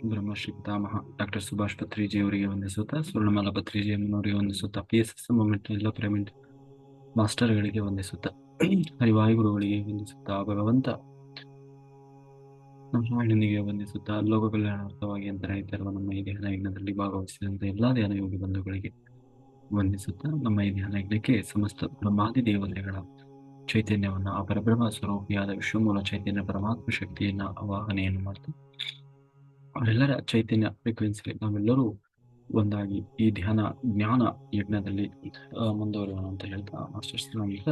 ಬ್ರಹ್ಮಶ್ರೀ ಪಿತಾಮಹ ಡಾಕ್ಟರ್ ಸುಭಾಷ್ ಪತ್ರಿಜಿ ಅವರಿಗೆ ವಂದಿಸುತ್ತಾ, ಸ್ವರ್ಣಮಾಲಾ ಪತ್ರಿಜಿ ಅವರಿಗೆ ವಂದಿಸುತ್ತಾ, PSS ಮೂವ್ಮೆಂಟ್ ಎಲ್ಲ ಪಿರಮಿಡ್ ಮಾಸ್ಟರ್ಗಳಿಗೆ ವಂದಿಸುತ್ತಾ, ಹರಿವಾಯುಗುರುಗಳಿಗೆ ವಂದಿಸುತ್ತಾ, ಭಗವಂತ ನಮ್ಮ ಸ್ವಾಮಿಯೊಂದಿಗೆ ವಂದಿಸುತ್ತಾ, ಲೋಕ ಕಲ್ಯಾಣಾರ್ಥವಾಗಿ ಅಂತರಾಯಿತಿರುವ ನಮ್ಮ ಈ ಧ್ಯಾನ ಯಜ್ಞದಲ್ಲಿ ಭಾಗವಹಿಸಿದಂತೆ ಎಲ್ಲಾ ಧ್ಯಾನ ಯೋಗಿ ಬಂಧುಗಳಿಗೆ ವಂದಿಸುತ್ತಾ, ನಮ್ಮ ಈ ಧ್ಯಾನ ಯಜ್ಞಕ್ಕೆ ಸಮಸ್ತ ಬ್ರಹ್ಮಾದಿ ದೇವತೆಗಳ ಚೈತನ್ಯವನ್ನ, ಆ ಪರಬ್ರಹ್ಮ ಸ್ವರೂಪಿಯಾದ ವಿಶ್ವಮೂಲ ಚೈತನ್ಯ ಪರಮಾತ್ಮ ಶಕ್ತಿಯನ್ನ ಆವಾಹನೆಯನ್ನು ಮಾಡ್ತಾ, ಅವರೆಲ್ಲರ ಚೈತನ್ಯ ಫ್ರೀಕ್ವೆನ್ಸಿ ನಾವೆಲ್ಲರೂ ಒಂದಾಗಿ ಈ ಧ್ಯಾನ ಜ್ಞಾನ ಯಜ್ಞದಲ್ಲಿ ಮುಂದುವರಿಯೋಣ ಅಂತ ಹೇಳ್ತಾ, ಮಾಸ್ಟರ್ಸ್ ಈಗ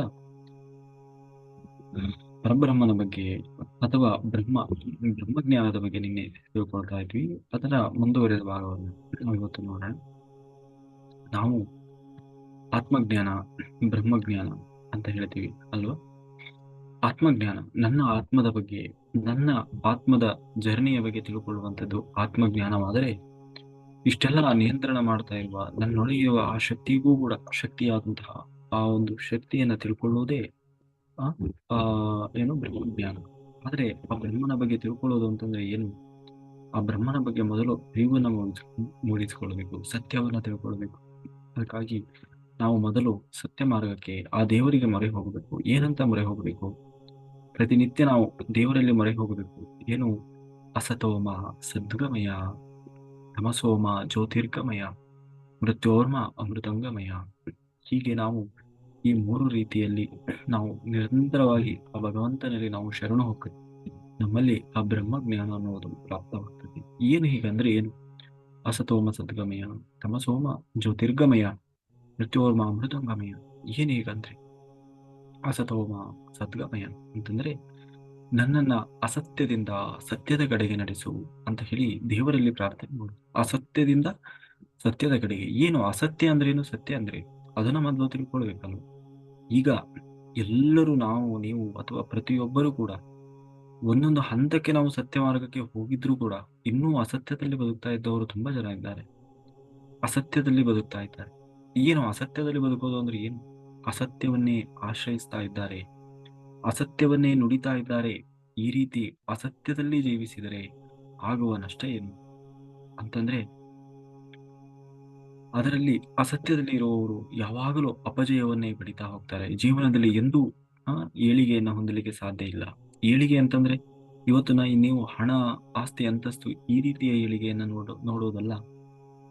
ಪರಬ್ರಹ್ಮನ ಬಗ್ಗೆ ಅಥವಾ ಬ್ರಹ್ಮಜ್ಞಾನದ ಬಗ್ಗೆ ನಿನ್ನೆ ತಿಳ್ಕೊಳ್ತಾ ಇದ್ವಿ. ಅದರ ಮುಂದುವರಿದ ಭಾಗವನ್ನು ನಾವು ಇವತ್ತು ನೋಡೋಣ. ನಾವು ಆತ್ಮಜ್ಞಾನ, ಬ್ರಹ್ಮಜ್ಞಾನ ಅಂತ ಹೇಳ್ತೀವಿ ಅಲ್ವಾ? ಆತ್ಮಜ್ಞಾನ, ನನ್ನ ಆತ್ಮದ ಬಗ್ಗೆ, ನನ್ನ ಆತ್ಮದ ಜರ್ನಿಯ ಬಗ್ಗೆ ತಿಳ್ಕೊಳ್ಳುವಂಥದ್ದು ಆತ್ಮಜ್ಞಾನವಾದರೆ, ಇಷ್ಟೆಲ್ಲ ನಿಯಂತ್ರಣ ಮಾಡ್ತಾ ಇರುವ ನನ್ನೊಳಗಿರುವ ಆ ಶಕ್ತಿಗೂ ಕೂಡ ಶಕ್ತಿಯಾದಂತಹ ಆ ಒಂದು ಶಕ್ತಿಯನ್ನ ತಿಳ್ಕೊಳ್ಳುವುದೇ ಏನು ಬ್ರಹ್ಮಜ್ಞಾನ. ಆದ್ರೆ ಆ ಬ್ರಹ್ಮನ ಬಗ್ಗೆ ತಿಳ್ಕೊಳ್ಳೋದು ಅಂತಂದ್ರೆ ಏನು? ಆ ಬ್ರಹ್ಮನ ಬಗ್ಗೆ ಮೊದಲು ಅರಿವನ್ನ ಮೂಡಿಸಿಕೊಳ್ಬೇಕು, ಸತ್ಯವನ್ನ ತಿಳ್ಕೊಳ್ಬೇಕು. ಅದಕ್ಕಾಗಿ ನಾವು ಮೊದಲು ಸತ್ಯ ಮಾರ್ಗಕ್ಕೆ, ಆ ದೇವರಿಗೆ ಮೊರೆ ಹೋಗಬೇಕು. ಏನಂತ ಮೊರೆ ಹೋಗಬೇಕು? ಪ್ರತಿನಿತ್ಯ ನಾವು ದೇವರಲ್ಲಿ ಮೊರೆ ಹೋಗಬೇಕು. ಏನು? ಅಸತೋಮ ಸದ್ಗಮಯ, ತಮಸೋಮ ಜ್ಯೋತಿರ್ಗಮಯ, ಮೃತ್ಯೋರ್ಮ ಅಮೃತಂಗಮಯ. ಹೀಗೆ ನಾವು ಈ ಮೂರು ರೀತಿಯಲ್ಲಿ ನಾವು ನಿರಂತರವಾಗಿ ಆ ಭಗವಂತನಲ್ಲಿ ನಾವು ಶರಣು ಹೋಗ್ತೀವಿ. ನಮ್ಮಲ್ಲಿ ಆ ಬ್ರಹ್ಮಜ್ಞಾನ ಅನ್ನೋದು ಪ್ರಾಪ್ತವಾಗ್ತದೆ. ಏನು ಹೀಗಂದ್ರೆ ಏನು? ಅಸತೋಮ ಸದ್ಗಮಯ, ತಮಸೋಮ ಜ್ಯೋತಿರ್ಗಮಯ, ಮೃತ್ಯೋರ್ಮ ಅಮೃತಂಗಮಯ. ಏನು ಹೀಗಂದ್ರೆ ಅಸತೋಮ ಸದ್ಗಮಯ ಅಂತಂದ್ರೆ ನನ್ನನ್ನ ಅಸತ್ಯದಿಂದ ಸತ್ಯದ ಕಡೆಗೆ ನಡೆಸು ಅಂತ ಹೇಳಿ ದೇವರಲ್ಲಿ ಪ್ರಾರ್ಥನೆ ಮಾಡು. ಅಸತ್ಯದಿಂದ ಸತ್ಯದ ಕಡೆಗೆ. ಏನು ಅಸತ್ಯ ಅಂದ್ರೆ ಏನು, ಸತ್ಯ ಅಂದ್ರೆ ಅದನ್ನ ಮೊದಲು ತಿಳ್ಕೊಳ್ಬೇಕಲ್ವ? ಈಗ ಎಲ್ಲರೂ, ನಾವು, ನೀವು ಅಥವಾ ಪ್ರತಿಯೊಬ್ಬರೂ ಕೂಡ ಒಂದೊಂದು ಹಂತಕ್ಕೆ ನಾವು ಸತ್ಯ ಮಾರ್ಗಕ್ಕೆ ಹೋಗಿದ್ರು ಕೂಡ ಇನ್ನೂ ಅಸತ್ಯದಲ್ಲಿ ಬದುಕ್ತಾ ಇದ್ದವರು ತುಂಬಾ ಜನ ಇದ್ದಾರೆ. ಅಸತ್ಯದಲ್ಲಿ ಬದುಕ್ತಾ ಇದ್ದಾರೆ. ಏನು ಅಸತ್ಯದಲ್ಲಿ ಬದುಕೋದು ಅಂದ್ರೆ ಏನು? ಅಸತ್ಯವನ್ನೇ ಆಶ್ರಯಿಸ್ತಾ ಇದ್ದಾರೆ, ಅಸತ್ಯವನ್ನೇ ನುಡಿತಾ ಇದ್ದಾರೆ. ಈ ರೀತಿ ಅಸತ್ಯದಲ್ಲಿ ಜೀವಿಸಿದರೆ ಆಗುವ ನಷ್ಟ ಏನು ಅಂತಂದ್ರೆ, ಅದರಲ್ಲಿ ಅಸತ್ಯದಲ್ಲಿ ಇರುವವರು ಯಾವಾಗಲೂ ಅಪಜಯವನ್ನೇ ಪಡಿತಾ ಹೋಗ್ತಾರೆ. ಜೀವನದಲ್ಲಿ ಎಂದೂ ಏಳಿಗೆಯನ್ನು ಹೊಂದಲಿಕ್ಕೆ ಸಾಧ್ಯ ಇಲ್ಲ. ಏಳಿಗೆ ಅಂತಂದ್ರೆ ಇವತ್ತು ನೀವು ಹಣ, ಆಸ್ತಿ, ಅಂತಸ್ತು ಈ ರೀತಿಯ ಏಳಿಗೆಯನ್ನು ನೋಡೋದಲ್ಲ.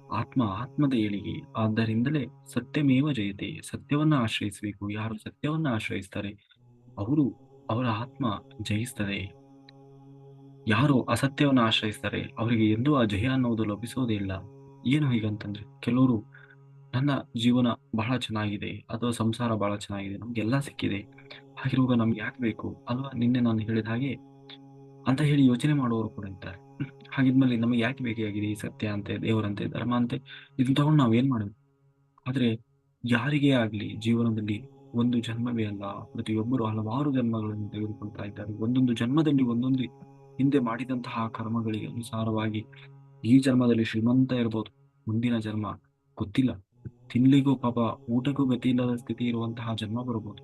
ಆತ್ಮದ ಏಳಿಗೆ. ಆದ್ದರಿಂದಲೇ ಸತ್ಯಮೇವ ಜಯತೆ, ಸತ್ಯವನ್ನ ಆಶ್ರಯಿಸಬೇಕು. ಯಾರು ಸತ್ಯವನ್ನ ಆಶ್ರಯಿಸ್ತಾರೆ ಅವರ ಆತ್ಮ ಜಯಿಸ್ತದೆ. ಯಾರು ಅಸತ್ಯವನ್ನ ಆಶ್ರಯಿಸ್ತಾರೆ ಅವರಿಗೆ ಎಂದೂ ಆ ಜಯ ಅನ್ನೋದು ಲಭಿಸೋದೇ ಇಲ್ಲ. ಏನು ಹೀಗಂತಂದ್ರೆ, ಕೆಲವರು ನನ್ನ ಜೀವನ ಬಹಳ ಚೆನ್ನಾಗಿದೆ ಅಥವಾ ಸಂಸಾರ ಬಹಳ ಚೆನ್ನಾಗಿದೆ, ನಮ್ಗೆಲ್ಲ ಸಿಕ್ಕಿದೆ, ಹಾಗಿರುವಾಗ ನಮ್ಗೆ ಯಾಕೆ ಬೇಕು ಅಲ್ವಾ? ನಿನ್ನೆ ನಾನು ಹೇಳಿದ ಹಾಗೆ ಅಂತ ಹೇಳಿ ಯೋಚನೆ ಮಾಡುವವರು ಕೂಡ ಇದ್ದಾರೆ. ಹಾಗಿದ್ಮೇಲೆ ನಮಗೆ ಯಾಕೆ ಬೇಕಾಗಿದೆ ಈ ಸತ್ಯ ಅಂತೆ, ದೇವರಂತೆ, ಧರ್ಮ ಅಂತೆ, ಇದನ್ನ ತಗೊಂಡು ನಾವೇನ್ ಮಾಡಬೇಕು? ಆದ್ರೆ ಯಾರಿಗೇ ಆಗ್ಲಿ ಜೀವನದಲ್ಲಿ ಒಂದು ಜನ್ಮವೇ ಅಲ್ಲ, ಪ್ರತಿಯೊಬ್ಬರು ಹಲವಾರು ಜನ್ಮಗಳನ್ನು ತೆಗೆದುಕೊಳ್ತಾ ಇದ್ದಾರೆ. ಒಂದೊಂದು ಜನ್ಮದಲ್ಲಿ ಒಂದೊಂದು ಹಿಂದೆ ಮಾಡಿದಂತಹ ಕರ್ಮಗಳಿಗೆ ಅನುಸಾರವಾಗಿ ಈ ಜನ್ಮದಲ್ಲಿ ಶ್ರೀಮಂತ ಇರಬಹುದು, ಮುಂದಿನ ಜನ್ಮ ಗೊತ್ತಿಲ್ಲ, ತಿನ್ಲಿಗೂ ಪಾಪ ಊಟಕ್ಕೂ ಗತಿ ಇಲ್ಲದ ಸ್ಥಿತಿ ಇರುವಂತಹ ಜನ್ಮ ಬರಬಹುದು.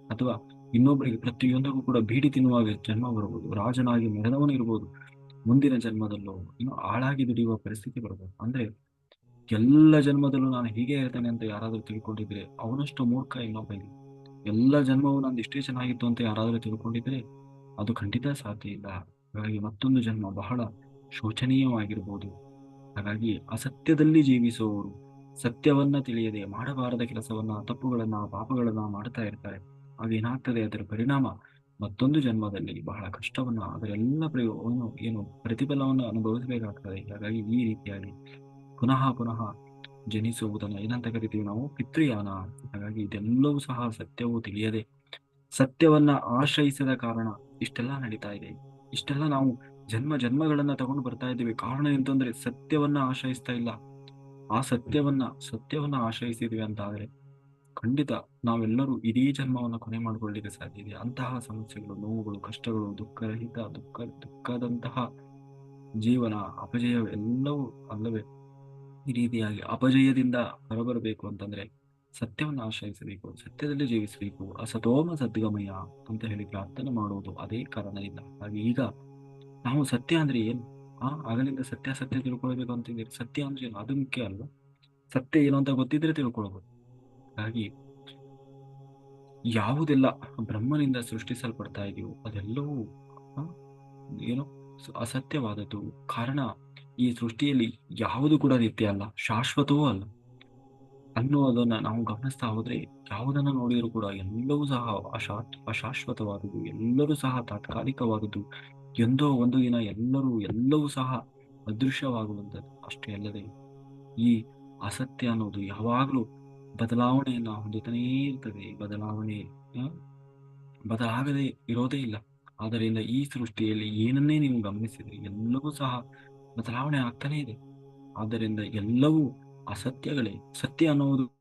ಅಥವಾ ಇನ್ನೊಬ್ಬರಿಗೆ ಪ್ರತಿಯೊಂದಕ್ಕೂ ಕೂಡ ಬೀಡಿ ತಿನ್ನುವ ಜನ್ಮ ಬರಬಹುದು. ರಾಜನಾಗಿ ಮೆರೆದವನು ಇರಬಹುದು, ಮುಂದಿನ ಜನ್ಮದಲ್ಲೂ ಇನ್ನು ಆಳಾಗಿ ದುಡಿಯುವ ಪರಿಸ್ಥಿತಿ ಬರಬಹುದು. ಅಂದ್ರೆ ಎಲ್ಲ ಜನ್ಮದಲ್ಲೂ ನಾನು ಹೀಗೆ ಇರ್ತೇನೆ ಅಂತ ಯಾರಾದ್ರೂ ತಿಳ್ಕೊಂಡಿದ್ರೆ ಅವನಷ್ಟು ಮೂರ್ಖ ಇನ್ನೊಬ್ಬ ಇಲ್ಲ. ಎಲ್ಲ ಜನ್ಮವು ನಂದು ಇಷ್ಟೇ ಚೆನ್ನಾಗಿತ್ತು ಅಂತ ಯಾರಾದ್ರೂ ತಿಳ್ಕೊಂಡಿದ್ರೆ ಅದು ಖಂಡಿತ ಸಾಧ್ಯ ಇಲ್ಲ. ಹಾಗಾಗಿ ಮತ್ತೊಂದು ಜನ್ಮ ಬಹಳ ಶೋಚನೀಯವಾಗಿರ್ಬೋದು. ಹಾಗಾಗಿ ಅಸತ್ಯದಲ್ಲಿ ಜೀವಿಸುವವರು ಸತ್ಯವನ್ನ ತಿಳಿಯದೆ ಮಾಡಬಾರದ ಕೆಲಸವನ್ನ, ತಪ್ಪುಗಳನ್ನ, ಪಾಪಗಳನ್ನ ಮಾಡ್ತಾ ಇರ್ತಾರೆ. ಆಗ ಏನಾಗ್ತದೆ? ಅದರ ಪರಿಣಾಮ ಮತ್ತೊಂದು ಜನ್ಮದಲ್ಲಿ ಬಹಳ ಕಷ್ಟವನ್ನ, ಅದರೆಲ್ಲ ಏನು ಪ್ರತಿಫಲವನ್ನು ಅನುಭವಿಸಬೇಕಾಗ್ತದೆ. ಹಾಗಾಗಿ ಈ ರೀತಿಯಾಗಿ ಪುನಃ ಪುನಃ ಜನಿಸುವುದನ್ನ ಏನಂತ ಕರಿತೀವಿ ನಾವು? ಪಿತೃಯಾನ. ಹಾಗಾಗಿ ಇದೆಲ್ಲವೂ ಸಹ ಸತ್ಯವು ತಿಳಿಯದೆ, ಸತ್ಯವನ್ನ ಆಶ್ರಯಿಸದ ಕಾರಣ ಇಷ್ಟೆಲ್ಲ ನಡೀತಾ ಇದೆ. ಇಷ್ಟೆಲ್ಲ ನಾವು ಜನ್ಮಗಳನ್ನ ತಗೊಂಡು ಬರ್ತಾ ಇದ್ದೀವಿ. ಕಾರಣ ಎಂತಂದ್ರೆ ಸತ್ಯವನ್ನ ಆಶ್ರಯಿಸ್ತಾ ಇಲ್ಲ. ಆ ಸತ್ಯವನ್ನ ಆಶ್ರಯಿಸಿದ್ವಿ ಅಂತ ಆದ್ರೆ ಖಂಡಿತ ನಾವೆಲ್ಲರೂ ಇಡೀ ಜನ್ಮವನ್ನ ಕೊನೆ ಮಾಡಿಕೊಳ್ಳಿಕ್ಕೆ ಸಾಧ್ಯ ಇದೆ. ಅಂತಹ ಸಮಸ್ಯೆಗಳು, ನೋವುಗಳು, ಕಷ್ಟಗಳು, ದುಃಖದಂತಹ ಜೀವನ, ಅಪಜಯ ಎಲ್ಲವೂ ಅಲ್ಲವೇ? ಈ ರೀತಿಯಾಗಿ ಅಪಜಯದಿಂದ ಹೊರಬರಬೇಕು ಅಂತಂದ್ರೆ ಸತ್ಯವನ್ನು ಆಶ್ರಯಿಸಬೇಕು, ಸತ್ಯದಲ್ಲಿ ಜೀವಿಸಬೇಕು. ಅಸತೋಮ ಸದ್ಗಮಯ ಅಂತ ಹೇಳಿ ಪ್ರಾರ್ಥನೆ ಮಾಡುವುದು ಅದೇ ಕಾರಣದಿಂದ. ಹಾಗೆ ಈಗ ನಾವು ಸತ್ಯ ಅಂದ್ರೆ ಏನು? ಆಗಲಿಂದ ಸತ್ಯಾಸತ್ಯ ತಿಳ್ಕೊಳ್ಬೇಕು ಅಂತಿದ್ದೀರಿ. ಸತ್ಯ ಅಂದ್ರೆ ಏನು ಅದು ಮುಖ್ಯ ಅಲ್ವಾ? ಸತ್ಯ ಏನು ಅಂತ ಗೊತ್ತಿದ್ರೆ ತಿಳ್ಕೊಳ್ಬೋದು. ಹಾಗಾಗಿ ಯಾವುದೆಲ್ಲ ಬ್ರಹ್ಮನಿಂದ ಸೃಷ್ಟಿಸಲ್ಪಡ್ತಾ ಇದೆಯೋ ಅದೆಲ್ಲವೂ ಆ, ಏನು ಅಸತ್ಯವಾದದ್ದು. ಕಾರಣ ಈ ಸೃಷ್ಟಿಯಲ್ಲಿ ಯಾವುದು ಕೂಡ ನಿತ್ಯ ಅಲ್ಲ, ಶಾಶ್ವತವೂ ಅಲ್ಲ ಅನ್ನುವುದನ್ನ ನಾವು ಗಮನಿಸ್ತಾ ಹೋದ್ರೆ ಯಾವುದನ್ನ ನೋಡಿದರೂ ಕೂಡ ಎಲ್ಲವೂ ಸಹ ಅಶಾಶ್ವತವಾದುದು, ಎಲ್ಲರೂ ಸಹ ತಾತ್ಕಾಲಿಕವಾದುದು. ಎಂದೋ ಒಂದು ದಿನ ಎಲ್ಲವೂ ಸಹ ಅದೃಶ್ಯವಾಗುವಂಥದ್ದು. ಅಷ್ಟೇ ಅಲ್ಲದೆ ಈ ಅಸತ್ಯ ಅನ್ನೋದು ಯಾವಾಗಲೂ ಬದಲಾವಣೆಯನ್ನ ಹೊಂದುತ್ತಲೇ ಇರ್ತದೆ. ಆ, ಬದಲಾಗದೆ ಇರೋದೇ ಇಲ್ಲ. ಆದ್ದರಿಂದ ಈ ಸೃಷ್ಟಿಯಲ್ಲಿ ಏನನ್ನೇ ನೀವು ಗಮನಿಸಿದ್ರಿ ಎಲ್ಲವೂ ಸಹ ಬದಲಾವಣೆ ಆಗ್ತಾನೆ ಇದೆ. ಆದ್ದರಿಂದ ಎಲ್ಲವೂ ಅಸತ್ಯಗಳೇ. ಸತ್ಯ ಅನ್ನುವುದು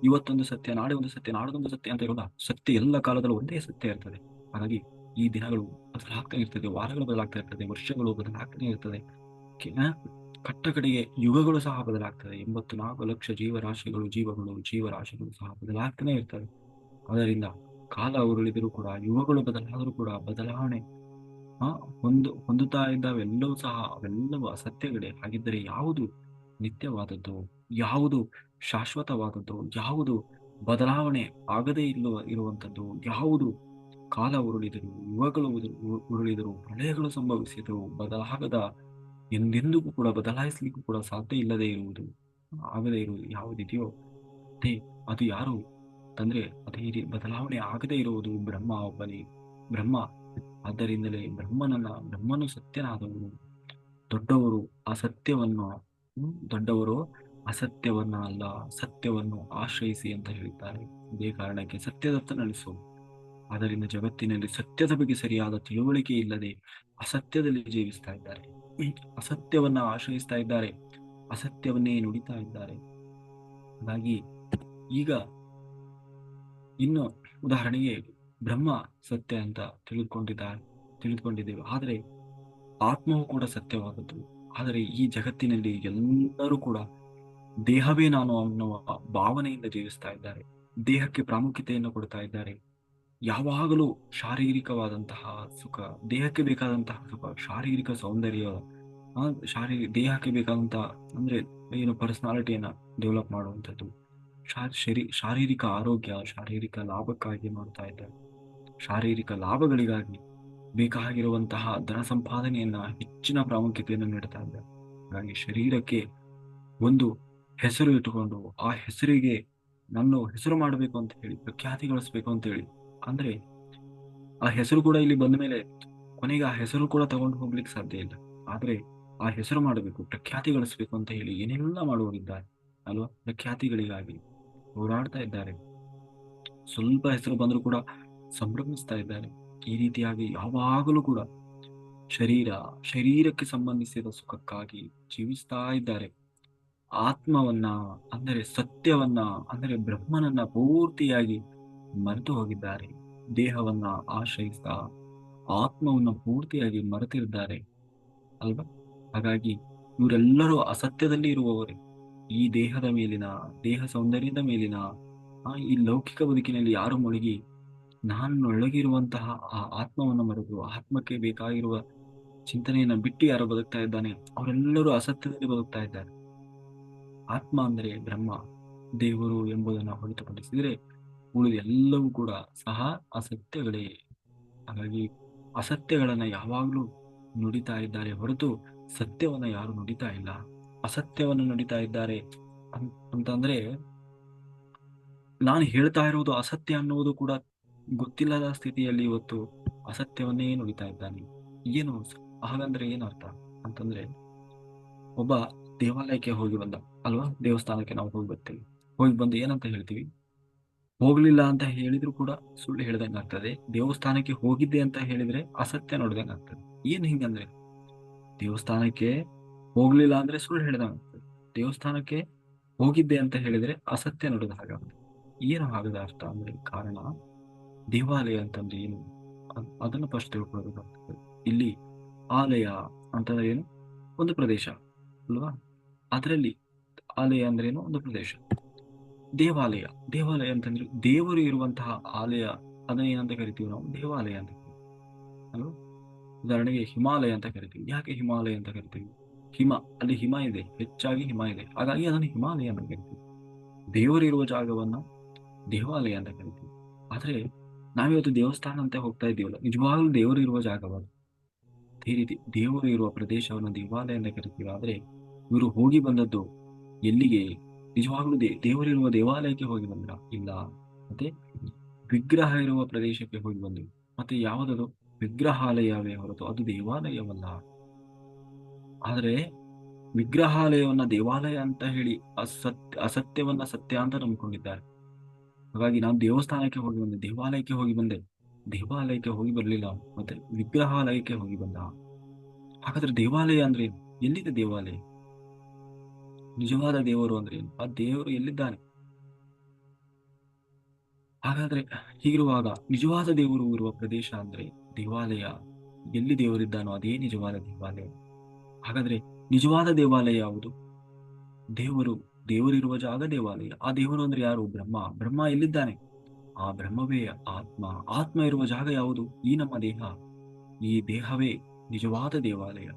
ಇವತ್ತೊಂದು ಸತ್ಯ, ನಾಳೆ ಒಂದು ಸತ್ಯ, ನಾಡದೊಂದು ಸತ್ಯ ಅಂತ ಇರೋಲ್ಲ. ಸತ್ಯ ಎಲ್ಲ ಕಾಲದಲ್ಲೂ ಒಂದೇ ಸತ್ಯ ಇರ್ತದೆ. ಹಾಗಾಗಿ ಈ ದಿನಗಳು ಬದಲಾಗ್ತಾ ಇರ್ತದೆ, ವಾರಗಳು ಬದಲಾಗ್ತಾ ಇರ್ತದೆ, ವರ್ಷಗಳು ಬದಲಾಗ್ತಾನೆ ಇರ್ತದೆ. ಆ, ಕಟ್ಟ ಕಡೆಗೆ ಯುಗಗಳು ಸಹ ಬದಲಾಗ್ತದೆ. 84 ಲಕ್ಷ ಜೀವರಾಶಿಗಳು ಸಹ ಬದಲಾಗ್ತಾನೆ ಇರ್ತವೆ. ಅದರಿಂದ ಕಾಲ ಉರುಳಿದರೂ ಕೂಡ, ಯುಗಗಳು ಬದಲಾದರೂ ಕೂಡ ಬದಲಾವಣೆ ಆ ಹೊಂದುತ್ತಾ ಇದ್ದಾವೆ. ಎಲ್ಲವೂ ಸಹ ಅವೆಲ್ಲವೂ ಅಸತ್ಯಗಳೇ. ಹಾಗಿದ್ದರೆ ಯಾವುದು ನಿತ್ಯವಾದದ್ದು, ಯಾವುದು ಶಾಶ್ವತವಾದದ್ದು, ಯಾವುದು ಬದಲಾವಣೆ ಆಗದೇ ಇರುವಂತದ್ದು, ಯಾವುದು ಕಾಲ ಉರುಳಿದರು, ಯುಗಗಳು ಉರುಳಿದರು, ಪ್ರಳಯಗಳು ಸಂಭವಿಸಿದರು, ಬದಲಾಗದ ಎಂದೆಂದಿಗೂ ಕೂಡ ಬದಲಾಯಿಸಲಿಕ್ಕೂ ಕೂಡ ಸಾಧ್ಯ ಇಲ್ಲದೆ ಇರುವುದು, ಆಗದೇ ಇರುವುದು ಯಾವುದಿದೆಯೋ ಅದೇ ಅದು ಯಾರು ತಂದ್ರೆ ಅದೇ ಬದಲಾವಣೆ ಆಗದೇ ಇರುವುದು ಬ್ರಹ್ಮ ಒಬ್ಬನೇ. ಬ್ರಹ್ಮ. ಆದ್ದರಿಂದಲೇ ಬ್ರಹ್ಮನು ಸತ್ಯನಾದವನು. ದೊಡ್ಡವರು ಅಸತ್ಯವನ್ನು ದೊಡ್ಡವರು ಅಸತ್ಯವನ್ನ ಅಲ್ಲ, ಸತ್ಯವನ್ನು ಆಶ್ರಯಿಸಿ ಅಂತ ಹೇಳಿದ್ದಾರೆ. ಇದೇ ಕಾರಣಕ್ಕೆ ಸತ್ಯದತ್ತ ನಡೆಸು. ಆದ್ದರಿಂದ ಜಗತ್ತಿನಲ್ಲಿ ಸತ್ಯದ ಬಗ್ಗೆ ಸರಿಯಾದ ತಿಳುವಳಿಕೆ ಇಲ್ಲದೆ ಅಸತ್ಯದಲ್ಲಿ ಜೀವಿಸ್ತಾ ಇದ್ದಾರೆ. ಅಸತ್ಯವನ್ನ ಆಶ್ರಯಿಸ್ತಾ ಇದ್ದಾರೆ, ಅಸತ್ಯವನ್ನೇ ನುಡಿತಾ ಇದ್ದಾರೆ. ಹಾಗಾಗಿ ಈಗ ಇನ್ನು ಉದಾಹರಣೆಗೆ ಬ್ರಹ್ಮ ಸತ್ಯ ಅಂತ ತಿಳಿದುಕೊಂಡಿದ್ದೇವೆ. ಆದರೆ ಆತ್ಮವು ಕೂಡ ಸತ್ಯವಾದದ್ದು. ಆದರೆ ಈ ಜಗತ್ತಿನಲ್ಲಿ ಎಲ್ಲರೂ ಕೂಡ ದೇಹವೇ ನಾನು ಅನ್ನುವ ಭಾವನೆಯಿಂದ ಜೀವಿಸ್ತಾ ಇದ್ದಾರೆ. ದೇಹಕ್ಕೆ ಪ್ರಾಮುಖ್ಯತೆಯನ್ನು ಕೊಡ್ತಾ ಇದ್ದಾರೆ. ಯಾವಾಗಲೂ ಶಾರೀರಿಕವಾದಂತಹ ಸುಖ, ದೇಹಕ್ಕೆ ಬೇಕಾದಂತಹ ಸುಖ, ಶಾರೀರಿಕ ಸೌಂದರ್ಯ, ದೇಹಕ್ಕೆ ಬೇಕಾದಂತಹ ಅಂದ್ರೆ ಏನು ಪರ್ಸನಾಲಿಟಿಯನ್ನ ಡೆವಲಪ್ ಮಾಡುವಂಥದ್ದು, ಶಾರೀರಿಕ ಆರೋಗ್ಯ, ಶಾರೀರಿಕ ಲಾಭಕ್ಕಾಗಿ ಮಾಡ್ತಾ ಇದ್ದಾರೆ. ಶಾರೀರಿಕ ಲಾಭಗಳಿಗಾಗಿ ಬೇಕಾಗಿರುವಂತಹ ಧನ ಸಂಪಾದನೆಯನ್ನ ಹೆಚ್ಚಿನ ಪ್ರಾಮುಖ್ಯತೆಯನ್ನು ನೀಡ್ತಾ ಇದ್ದಾರೆ. ಹಾಗಾಗಿ ಶರೀರಕ್ಕೆ ಒಂದು ಹೆಸರು ಇಟ್ಟುಕೊಂಡು ಆ ಹೆಸರಿಗೆ ನನ್ನ ಹೆಸರು ಮಾಡಬೇಕು ಅಂತ ಹೇಳಿ, ಪ್ರಖ್ಯಾತಿ ಗಳಿಸ್ಬೇಕು ಅಂತ ಹೇಳಿ, ಅಂದ್ರೆ ಆ ಹೆಸರು ಕೂಡ ಇಲ್ಲಿ ಬಂದ ಮೇಲೆ ಕೊನೆಗೆ ಆ ಹೆಸರು ಕೂಡ ತಗೊಂಡು ಹೋಗ್ಲಿಕ್ಕೆ ಸಾಧ್ಯ ಇಲ್ಲ. ಆದ್ರೆ ಆ ಹೆಸರು ಮಾಡಬೇಕು, ಪ್ರಖ್ಯಾತಿ ಗಳಿಸ್ಬೇಕು ಅಂತ ಹೇಳಿ ಏನೆಲ್ಲ ಮಾಡುವವರಿದ್ದಾರೆ ಅಲ್ವಾ? ಪ್ರಖ್ಯಾತಿಗಳಿಗಾಗಿ ಹೋರಾಡ್ತಾ ಇದ್ದಾರೆ. ಸ್ವಲ್ಪ ಹೆಸರು ಬಂದರೂ ಕೂಡ ಸಂಭ್ರಮಿಸ್ತಾ ಇದ್ದಾರೆ. ಈ ರೀತಿಯಾಗಿ ಯಾವಾಗಲೂ ಕೂಡ ಶರೀರಕ್ಕೆ ಸಂಬಂಧಿಸಿದ ಸುಖಕ್ಕಾಗಿ ಜೀವಿಸ್ತಾ ಇದ್ದಾರೆ. ಆತ್ಮವನ್ನ ಅಂದರೆ ಸತ್ಯವನ್ನ ಅಂದರೆ ಬ್ರಹ್ಮನನ್ನ ಪೂರ್ತಿಯಾಗಿ ಮರೆತು ಹೋಗಿದ್ದಾರೆ. ದೇಹವನ್ನ ಆಶ್ರಯಿಸ್ತಾ ಆತ್ಮವನ್ನ ಪೂರ್ತಿಯಾಗಿ ಮರೆತಿದ್ದಾರೆ ಅಲ್ವಾ? ಹಾಗಾಗಿ ಇವರೆಲ್ಲರೂ ಅಸತ್ಯದಲ್ಲಿ ಇರುವವರೇ. ಈ ದೇಹ ಸೌಂದರ್ಯದ ಮೇಲಿನ ಈ ಲೌಕಿಕ ಬದುಕಿನಲ್ಲಿ ಯಾರು ಮುಳುಗಿ ನನ್ನೊಳಗಿರುವಂತಹ ಆ ಆತ್ಮವನ್ನು ಮರೆತು ಆತ್ಮಕ್ಕೆ ಬೇಕಾಗಿರುವ ಚಿಂತನೆಯನ್ನ ಬಿಟ್ಟು ಯಾರು ಬದುಕ್ತಾ ಇದ್ದಾನೆ, ಅವರೆಲ್ಲರೂ ಅಸತ್ಯದಲ್ಲಿ ಬದುಕ್ತಾ ಇದ್ದಾರೆ. ಆತ್ಮ ಅಂದರೆ ಬ್ರಹ್ಮ, ದೇವರು ಎಂಬುದನ್ನು ಹೊರತುಪಡಿಸಿದರೆ ಉಳಿದೆಲ್ಲವೂ ಕೂಡ ಸಹ ಅಸತ್ಯಗಳೇ. ಹಾಗಾಗಿ ಅಸತ್ಯಗಳನ್ನ ಯಾವಾಗಲೂ ನುಡಿತಾ ಇದ್ದಾರೆ ಹೊರತು ಸತ್ಯವನ್ನ ಯಾರು ನುಡಿತಾ ಇಲ್ಲ. ಅಸತ್ಯವನ್ನು ನುಡಿತಾ ಇದ್ದಾರೆ ಅಂತಂದ್ರೆ ನಾನು ಹೇಳ್ತಾ ಇರುವುದು ಅಸತ್ಯ ಅನ್ನುವುದು ಕೂಡ ಗೊತ್ತಿಲ್ಲದ ಸ್ಥಿತಿಯಲ್ಲಿ ಇವತ್ತು ಅಸತ್ಯವನ್ನೇ ನುಡಿತಾ ಇದ್ದಾನೆ. ಏನು ಹಾಗಂದ್ರೆ ಏನರ್ಥ ಅಂತಂದ್ರೆ, ಒಬ್ಬ ದೇವಾಲಯಕ್ಕೆ ಹೋಗಿ ಬಂದ ಅಲ್ವಾ? ದೇವಸ್ಥಾನಕ್ಕೆ ನಾವು ಹೋಗಿ ಬಂದು ಏನಂತ ಹೇಳ್ತೀವಿ? ಹೋಗ್ಲಿಲ್ಲ ಅಂತ ಹೇಳಿದ್ರು ಕೂಡ ಸುಳ್ಳು ಹೇಳ್ದಂಗೆ ಆಗ್ತದೆ. ದೇವಸ್ಥಾನಕ್ಕೆ ಹೋಗಿದ್ದೆ ಅಂತ ಹೇಳಿದ್ರೆ ಅಸತ್ಯ ನೋಡ್ದಂಗೆ ಆಗ್ತದೆ. ಏನ್ ಹಿಂಗಂದ್ರೆ, ದೇವಸ್ಥಾನಕ್ಕೆ ಹೋಗ್ಲಿಲ್ಲ ಅಂದ್ರೆ ಸುಳ್ಳು ಹೇಳ್ದಂಗೆ ಆಗ್ತದೆ, ದೇವಸ್ಥಾನಕ್ಕೆ ಹೋಗಿದ್ದೆ ಅಂತ ಹೇಳಿದ್ರೆ ಅಸತ್ಯ ನೋಡಿದ ಹಾಗಾಗ್ತದೆ. ಏನು ಹಾಗದ ಅರ್ಥ ಅಂದ್ರೆ ಕಾರಣ, ದೇವಾಲಯ ಅಂತಂದ್ರೆ ಏನು ಅದನ್ನು ಫಸ್ಟ್ ತಿಳ್ಕೊಳ್ಬೇಕಾಗ್ತದೆ. ಇಲ್ಲಿ ಆಲಯ ಅಂತಂದ್ರೆ ಏನು? ಒಂದು ಪ್ರದೇಶ ಅಲ್ವಾ? ಅದರಲ್ಲಿ ಆಲಯ ಅಂದ್ರೇನು? ಒಂದು ಪ್ರದೇಶ. ದೇವಾಲಯ ಅಂತಂದ್ರೆ ದೇವರು ಇರುವಂತಹ ಆಲಯ, ಅದನ್ನ ಏನಂತ ಕರಿತೀವಿ ನಾವು? ದೇವಾಲಯ ಅಂತ ಅಲ್ವಾ? ಉದಾಹರಣೆಗೆ ಹಿಮಾಲಯ ಅಂತ ಕರಿತೀವಿ. ಯಾಕೆ ಹಿಮಾಲಯ ಅಂತ ಕರಿತೀವಿ? ಹಿಮ, ಅಲ್ಲಿ ಹಿಮ ಇದೆ, ಹೆಚ್ಚಾಗಿ ಹಿಮ ಇದೆ, ಹಾಗಾಗಿ ಅದನ್ನು ಹಿಮಾಲಯ ಅಂತ ಕರಿತೀವಿ. ದೇವರಿರುವ ಜಾಗವನ್ನ ದೇವಾಲಯ ಅಂತ ಕರಿತೀವಿ. ಆದ್ರೆ ನಾವಿವತ್ತು ದೇವಸ್ಥಾನ ಅಂತ ಹೋಗ್ತಾ ಇದ್ದೀವಲ್ಲ, ನಿಜವಾಗ್ಲೂ ದೇವರು ಇರುವ ಜಾಗವಲ್ಲ. ಅದೇ ರೀತಿ ದೇವರು ಇರುವ ಪ್ರದೇಶವನ್ನು ದೇವಾಲಯ ಅಂತ ಕರಿತೀವಿ. ಆದ್ರೆ ಇವರು ಹೋಗಿ ಬಂದದ್ದು ಎಲ್ಲಿಗೆ? ನಿಜವಾಗ್ಲೂ ದೇವರಿರುವ ದೇವಾಲಯಕ್ಕೆ ಹೋಗಿ ಬಂದ್ರ? ಇಲ್ಲ. ಮತ್ತೆ ವಿಗ್ರಹ ಇರುವ ಪ್ರದೇಶಕ್ಕೆ ಹೋಗಿ ಬಂದ್ವಿ. ಮತ್ತೆ ಯಾವುದದು? ವಿಗ್ರಹಾಲಯವೇ ಹೊರತು ಅದು ದೇವಾಲಯವಲ್ಲ. ಆದ್ರೆ ವಿಗ್ರಹಾಲಯವನ್ನ ದೇವಾಲಯ ಅಂತ ಹೇಳಿ ಅಸತ್ಯವನ್ನ ಸತ್ಯ ಅಂತ ನಂಬ್ಕೊಂಡಿದ್ದಾರೆ. ಹಾಗಾಗಿ ನಾನು ದೇವಸ್ಥಾನಕ್ಕೆ ಹೋಗಿ ಬಂದೆ, ದೇವಾಲಯಕ್ಕೆ ಹೋಗಿ ಬಂದೆ, ದೇವಾಲಯಕ್ಕೆ ಹೋಗಿ ಬರ್ಲಿಲ್ಲ, ಮತ್ತೆ ವಿಗ್ರಹಾಲಯಕ್ಕೆ ಹೋಗಿ ಬಂದ. ಹಾಗಾದ್ರೆ ದೇವಾಲಯ ಅಂದ್ರೆ ಏನು? ಎಲ್ಲಿದೆ ದೇವಾಲಯ? ನಿಜವಾದ ದೇವರು ಅಂದ್ರೆ ಏನು? ಆ ದೇವರು ಎಲ್ಲಿದ್ದಾನೆ? ಹಾಗಾದ್ರೆ ಹೀಗಿರುವಾಗ ನಿಜವಾದ ದೇವರು ಇರುವ ಪ್ರದೇಶ ಅಂದ್ರೆ ದೇವಾಲಯ. ಎಲ್ಲಿ ದೇವರಿದ್ದಾನೋ ಅದೇ ನಿಜವಾದ ದೇವಾಲಯ. ಹಾಗಾದ್ರೆ ನಿಜವಾದ ದೇವಾಲಯ ಯಾವುದು? ದೇವರು, ದೇವರಿರುವ ಜಾಗ ದೇವಾಲಯ. ಆ ದೇವರು ಅಂದ್ರೆ ಯಾರು? ಬ್ರಹ್ಮ. ಬ್ರಹ್ಮ ಎಲ್ಲಿದ್ದಾನೆ? ಆ ಬ್ರಹ್ಮವೇ ಆತ್ಮ. ಆತ್ಮ ಇರುವ ಜಾಗ ಯಾವುದು? ಈ ನಮ್ಮ ದೇಹ. ಈ ದೇಹವೇ ನಿಜವಾದ ದೇವಾಲಯ.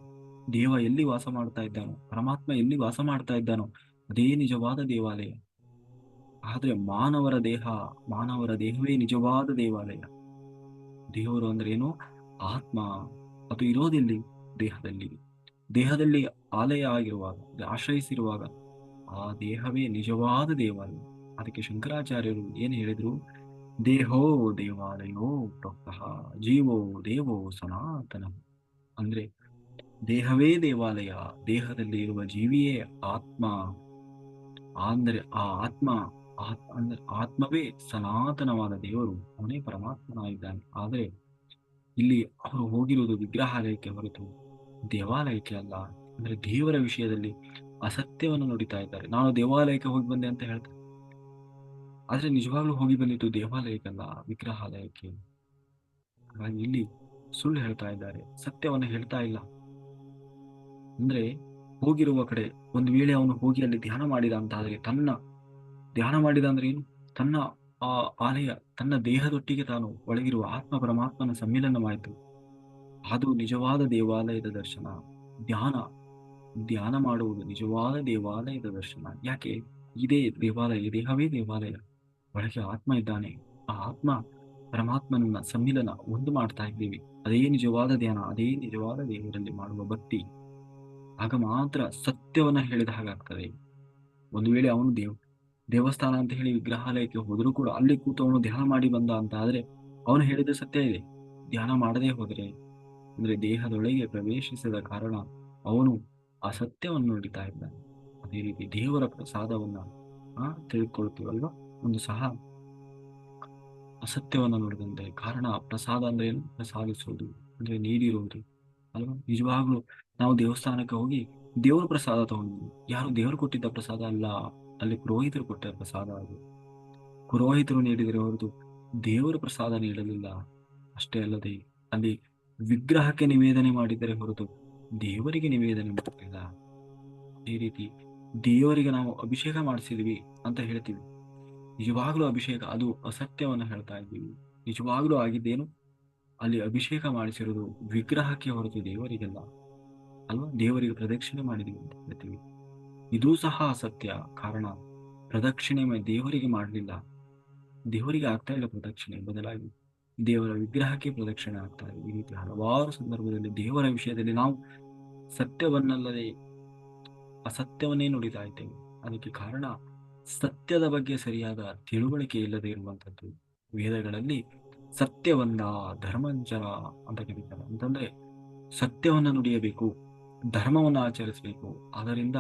ದೇವ ಎಲ್ಲಿ ವಾಸ ಮಾಡ್ತಾ ಇದ್ದಾನೋ, ಪರಮಾತ್ಮ ಎಲ್ಲಿ ವಾಸ ಮಾಡ್ತಾ ಇದ್ದಾನೋ ಅದೇ ನಿಜವಾದ ದೇವಾಲಯ. ಆದ್ರೆ ಮಾನವರ ದೇಹವೇ ನಿಜವಾದ ದೇವಾಲಯ. ದೇವರು ಅಂದ್ರೆ ಏನು? ಆತ್ಮ. ಅದು ಇರೋದಿಲ್ಲಿ ದೇಹದಲ್ಲಿ. ದೇಹದಲ್ಲಿ ಆಲಯ ಆಗಿರುವಾಗ, ಆಶ್ರಯಿಸಿರುವಾಗ ಆ ದೇಹವೇ ನಿಜವಾದ ದೇವಾಲಯ. ಅದಕ್ಕೆ ಶಂಕರಾಚಾರ್ಯರು ಏನು ಹೇಳಿದ್ರು? ದೇಹೋ ದೇವಾಲಯೋ ಪ್ರೋಕ್ತಃ ಜೀವೋ ದೇವೋ ಸನಾತನ. ಅಂದ್ರೆ ದೇಹವೇ ದೇವಾಲಯ, ದೇಹದಲ್ಲಿ ಇರುವ ಜೀವಿಯೇ ಆತ್ಮ. ಅಂದ್ರೆ ಆ ಆತ್ಮ, ಅಂದ್ರೆ ಆತ್ಮವೇ ಸನಾತನವಾದ ದೇವರು, ಅವನೇ ಪರಮಾತ್ಮನಾಗಿದ್ದಾನೆ. ಆದ್ರೆ ಇಲ್ಲಿ ಅವರು ಹೋಗಿರುವುದು ವಿಗ್ರಹಾಲಯಕ್ಕೆ ಹೊರತು ದೇವಾಲಯಕ್ಕೆ ಅಲ್ಲ. ಅಂದ್ರೆ ದೇವರ ವಿಷಯದಲ್ಲಿ ಅಸತ್ಯವನ್ನು ನುಡಿತಾ ಇದ್ದಾರೆ. ನಾನು ದೇವಾಲಯಕ್ಕೆ ಹೋಗಿ ಬಂದೆ ಅಂತ ಹೇಳ್ತಾರೆ, ಆದ್ರೆ ನಿಜವಾಗ್ಲೂ ಹೋಗಿ ಬಂದಿದ್ದು ದೇವಾಲಯಕ್ಕಲ್ಲ, ವಿಗ್ರಹಾಲಯಕ್ಕೆ. ಹಾಗಾಗಿ ಇಲ್ಲಿ ಸುಳ್ಳು ಹೇಳ್ತಾ ಇದ್ದಾರೆ, ಸತ್ಯವನ್ನು ಹೇಳ್ತಾ ಇಲ್ಲ. ಅಂದ್ರೆ ಹೋಗಿರುವ ಕಡೆ ಒಂದು ವೇಳೆ ಅವನು ಹೋಗಿ ಅಲ್ಲಿ ಧ್ಯಾನ ಮಾಡಿದ ಅಂತ ಆದ್ರೆ, ಧ್ಯಾನ ಮಾಡಿದ ಅಂದ್ರೆ ಏನು? ತನ್ನ ಆ ಆಲಯ, ತನ್ನ ದೇಹದೊಟ್ಟಿಗೆ ತಾನು ಒಳಗಿರುವ ಆತ್ಮ ಪರಮಾತ್ಮನ ಸಮ್ಮಿಲನವಾಯಿತು. ಅದು ನಿಜವಾದ ದೇವಾಲಯದ ದರ್ಶನ. ಧ್ಯಾನ ಧ್ಯಾನ ಮಾಡುವುದು ನಿಜವಾದ ದೇವಾಲಯದ ದರ್ಶನ. ಯಾಕೆ? ಇದೇ ದೇವಾಲಯ, ದೇಹವೇ ದೇವಾಲಯ. ಒಳಗೆ ಆತ್ಮ ಇದ್ದಾನೆ. ಆ ಆತ್ಮ ಪರಮಾತ್ಮನ ಸಮ್ಮಿಲನ ಒಂದು ಮಾಡ್ತಾ ಇದ್ದೀವಿ. ಅದೇ ನಿಜವಾದ ಧ್ಯಾನ, ಅದೇ ನಿಜವಾದ ದೇವರಲ್ಲಿ ಮಾಡುವ ಭಕ್ತಿ. ಆಗ ಮಾತ್ರ ಸತ್ಯವನ್ನ ಹೇಳಿದ ಹಾಗಾಗ್ತದೆ. ಒಂದು ವೇಳೆ ಅವನು ದೇವಸ್ಥಾನ ಅಂತ ಹೇಳಿ ವಿಗ್ರಹಾಲಯಕ್ಕೆ ಹೋದರೂ ಕೂಡ ಅಲ್ಲಿ ಕೂತು ಅವನು ಧ್ಯಾನ ಮಾಡಿ ಬಂದ ಅಂತ ಆದ್ರೆ ಅವನು ಹೇಳಿದ ಸತ್ಯ ಇದೆ. ಧ್ಯಾನ ಮಾಡದೇ ಹೋದರೆ, ಅಂದ್ರೆ ದೇಹದೊಳಗೆ ಪ್ರವೇಶಿಸಿದ ಕಾರಣ ಅವನು ಅಸತ್ಯವನ್ನು ನುಡಿತಾ ಇದ್ದಾನೆ. ಅದೇ ರೀತಿ ದೇವರ ಪ್ರಸಾದವನ್ನ ತಿಳ್ಕೊಳ್ತೀವಲ್ವಾ, ಒಂದು ಸಹ ಅಸತ್ಯವನ್ನು ನುಡಿದಂತೆ. ಕಾರಣ ಪ್ರಸಾದ ಅಂದ್ರೆ ಏನು? ಪ್ರಸಾದಿಸುವುದು ಅಂದ್ರೆ ನೀಡಿರುವುದು ಅಲ್ವಾ. ನಿಜವಾಗ್ಲೂ ನಾವು ದೇವಸ್ಥಾನಕ್ಕೆ ಹೋಗಿ ದೇವರ ಪ್ರಸಾದ ತಗೊಂಡ್ವಿ, ಯಾರು ದೇವರು ಕೊಟ್ಟಿದ್ದ ಪ್ರಸಾದ ಅಲ್ಲ, ಅಲ್ಲಿ ಪುರೋಹಿತರು ಕೊಟ್ಟ ಪ್ರಸಾದ. ಅದು ಪುರೋಹಿತರು ನೀಡಿದರೆ ಹೊರತು ದೇವರ ಪ್ರಸಾದ ನೀಡಲಿಲ್ಲ. ಅಷ್ಟೇ ಅಲ್ಲದೆ ಅಲ್ಲಿ ವಿಗ್ರಹಕ್ಕೆ ನಿವೇದನೆ ಮಾಡಿದರೆ ಹೊರತು ದೇವರಿಗೆ ನಿವೇದನೆ ಮಾಡಲಿಲ್ಲ. ಅದೇ ರೀತಿ ದೇವರಿಗೆ ನಾವು ಅಭಿಷೇಕ ಮಾಡಿಸಿದ್ವಿ ಅಂತ ಹೇಳ್ತೀವಿ, ನಿಜವಾಗ್ಲೂ ಅಭಿಷೇಕ ಅದು ಅಸತ್ಯವನ್ನು ಹೇಳ್ತಾ ಇದ್ದೀವಿ. ನಿಜವಾಗ್ಲೂ ಆಗಿದ್ದೇನು? ಅಲ್ಲಿ ಅಭಿಷೇಕ ಮಾಡಿಸಿರುವುದು ವಿಗ್ರಹಕ್ಕೆ ಹೊರತು ದೇವರಿಗೆಲ್ಲ ಅಲ್ವಾ. ದೇವರಿಗೆ ಪ್ರದಕ್ಷಿಣೆ ಮಾಡಿದೀವಿ ಅಂತ ಹೇಳ್ತೀವಿ, ಇದೂ ಸಹ ಅಸತ್ಯ. ಕಾರಣ ಪ್ರದಕ್ಷಿಣೆ ದೇವರಿಗೆ ಮಾಡಲಿಲ್ಲ, ದೇವರಿಗೆ ಆಗ್ತಾ ಇಲ್ಲ ಪ್ರದಕ್ಷಿಣೆ, ಬದಲಾಗಿ ದೇವರ ವಿಗ್ರಹಕ್ಕೆ ಪ್ರದಕ್ಷಿಣೆ ಆಗ್ತಾ ಇದೆ. ಈ ರೀತಿ ಹಲವಾರು ಸಂದರ್ಭದಲ್ಲಿ ದೇವರ ವಿಷಯದಲ್ಲಿ ನಾವು ಸತ್ಯವನ್ನಲ್ಲದೆ ಅಸತ್ಯವನ್ನೇ ನುಡಿತಾ ಇದ್ದೇವೆ. ಅದಕ್ಕೆ ಕಾರಣ ಸತ್ಯದ ಬಗ್ಗೆ ಸರಿಯಾದ ತಿಳುವಳಿಕೆ ಇಲ್ಲದೆ ಇರುವಂತದ್ದು. ವೇದಗಳಲ್ಲಿ ಸತ್ಯವನ್ನ ಧರ್ಮಂಚರ ಅಂತ ಕರೀತಾರೆ. ಅಂತಂದ್ರೆ ಸತ್ಯವನ್ನ ನುಡಿಯಬೇಕು, ಧರ್ಮವನ್ನ ಆಚರಿಸಬೇಕು. ಆದ್ದರಿಂದ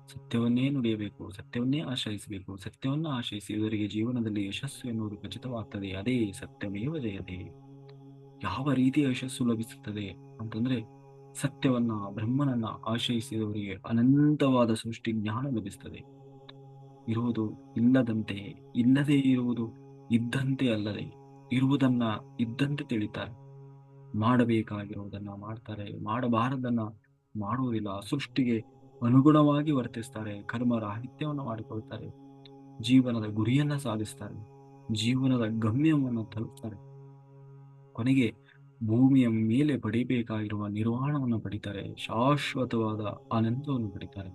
ಸತ್ಯವನ್ನೇ ನುಡಿಯಬೇಕು, ಸತ್ಯವನ್ನೇ ಆಶ್ರಯಿಸಬೇಕು. ಸತ್ಯವನ್ನ ಆಶ್ರಯಿಸಿ ಇವರಿಗೆ ಜೀವನದಲ್ಲಿ ಯಶಸ್ಸು ಎನ್ನುವುದು ಖಚಿತವಾಗ್ತದೆ. ಅದೇ ಸತ್ಯಮೇವ ಜಯತೆ. ಯಾವ ರೀತಿಯ ಯಶಸ್ಸು ಲಭಿಸುತ್ತದೆ ಅಂತಂದ್ರೆ ಸತ್ಯವನ್ನ, ಬ್ರಹ್ಮನನ್ನ ಆಶ್ರಯಿಸಿದವರಿಗೆ ಅನಂತವಾದ ಸೃಷ್ಟಿ ಜ್ಞಾನ ಲಭಿಸ್ತದೆ. ಇರುವುದು ಇಲ್ಲದಂತೆ, ಇಲ್ಲದೆ ಇರುವುದು ಇದ್ದಂತೆ ಅಲ್ಲದೆ, ಇರುವುದನ್ನ ಇದ್ದಂತೆ ತಿಳಿತಾರೆ. ಮಾಡಬೇಕಾಗಿರುವುದನ್ನ ಮಾಡ್ತಾರೆ, ಮಾಡಬಾರದನ್ನ ಮಾಡುವುದಿಲ್ಲ. ಸೃಷ್ಟಿಗೆ ಅನುಗುಣವಾಗಿ ವರ್ತಿಸ್ತಾರೆ, ಕರ್ಮ ರಾಹಿತ್ಯವನ್ನು ಮಾಡಿಕೊಳ್ತಾರೆ, ಜೀವನದ ಗುರಿಯನ್ನ ಸಾಧಿಸ್ತಾರೆ, ಜೀವನದ ಗಮ್ಯವನ್ನು ತಲುಪ್ತಾರೆ. ಕೊನೆಗೆ ಭೂಮಿಯ ಮೇಲೆ ಪಡಿಬೇಕಾಗಿರುವ ನಿರ್ವಾಣವನ್ನು ಪಡಿತಾರೆ, ಶಾಶ್ವತವಾದ ಆನಂದವನ್ನು ಪಡಿತಾರೆ.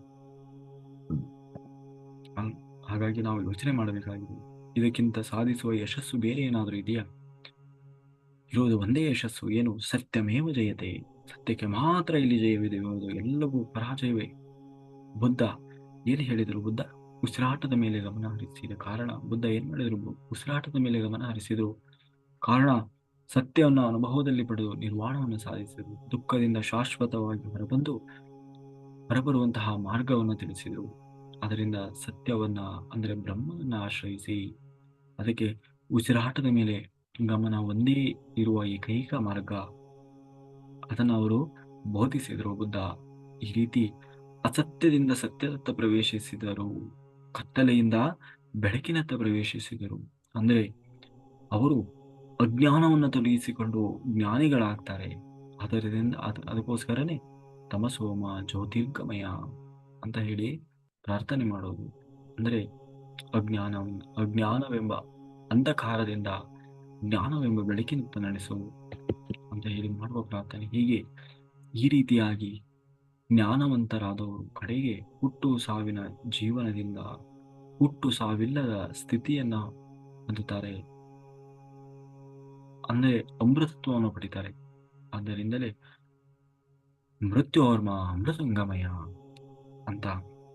ಹಾಗಾಗಿ ನಾವು ಯೋಚನೆ ಮಾಡಬೇಕಾಗಿದೆ, ಇದಕ್ಕಿಂತ ಸಾಧಿಸುವ ಯಶಸ್ಸು ಬೇರೆ ಏನಾದರೂ ಇದೆಯಾ? ಇರುವುದು ಒಂದೇ ಯಶಸ್ಸು, ಏನು? ಸತ್ಯಮೇವ ಜಯತೆ. ಸತ್ಯಕ್ಕೆ ಮಾತ್ರ ಇಲ್ಲಿ ಜಯವಿದೆ, ಎಲ್ಲವೂ ಪರಾಜಯವೇ. ಬುದ್ಧ ಏನು ಹೇಳಿದರು? ಬುದ್ಧ ಉಸಿರಾಟದ ಮೇಲೆ ಗಮನ ಹರಿಸಿದ ಕಾರಣ ಬುದ್ಧ ಏನ್ ಮಾಡಿದ್ರು? ಉಸಿರಾಟದ ಮೇಲೆ ಗಮನ ಹರಿಸಿದ್ರು. ಕಾರಣ ಸತ್ಯವನ್ನು ಅನುಭವದಲ್ಲಿ ಪಡೆದು ನಿರ್ವಾಣವನ್ನು ಸಾಧಿಸಿದರು. ದುಃಖದಿಂದ ಶಾಶ್ವತವಾಗಿ ಹೊರಬರುವಂತಹ ಮಾರ್ಗವನ್ನು ತಿಳಿಸಿದರು. ಅದರಿಂದ ಸತ್ಯವನ್ನ, ಅಂದರೆ ಬ್ರಹ್ಮವನ್ನ ಆಶ್ರಯಿಸಿ, ಅದಕ್ಕೆ ಉಸಿರಾಟದ ಮೇಲೆ ಗಮನ ಒಂದೇ ಇರುವ ಏಕೈಕ ಮಾರ್ಗ, ಅದನ್ನು ಅವರು ಬೋಧಿಸಿದರು ಬುದ್ಧ. ಈ ರೀತಿ ಅಸತ್ಯದಿಂದ ಸತ್ಯದತ್ತ ಪ್ರವೇಶಿಸಿದರು, ಕತ್ತಲೆಯಿಂದ ಬೆಳಕಿನತ್ತ ಪ್ರವೇಶಿಸಿದರು. ಅಂದ್ರೆ ಅವರು ಅಜ್ಞಾನವನ್ನು ತೊಲಗಿಸಿಕೊಂಡು ಜ್ಞಾನಿಗಳಾಗ್ತಾರೆ. ಅದಕ್ಕೋಸ್ಕರನೇ ತಮಸೋಮ ಜ್ಯೋತಿರ್ಗಮಯ ಅಂತ ಹೇಳಿ ಪ್ರಾರ್ಥನೆ ಮಾಡೋದು. ಅಂದ್ರೆ ಅಜ್ಞಾನವೆಂಬ ಅಂಧಕಾರದಿಂದ ಜ್ಞಾನವೆಂಬ ಬೆಳಕಿನತ್ತ ನಡೆಸುವುದು ಅಂತ ಹೇಳಿ ಮಾಡುವ ಪ್ರಾರ್ಥನೆ. ಹೀಗೆ ಈ ರೀತಿಯಾಗಿ ಜ್ಞಾನವಂತರಾದವರು ಕಡೆಗೆ ಹುಟ್ಟು ಸಾವಿನ ಜೀವನದಿಂದ ಹುಟ್ಟು ಸಾವಿಲ್ಲದ ಸ್ಥಿತಿಯನ್ನ ಹೊಂದುತ್ತಾರೆ, ಅಂದ್ರೆ ಅಮೃತತ್ವವನ್ನು ಪಡಿತಾರೆ. ಆದ್ದರಿಂದಲೇ ಮೃತ್ಯೋರ್ಮ ಅಮೃತಂಗಮಯ ಅಂತ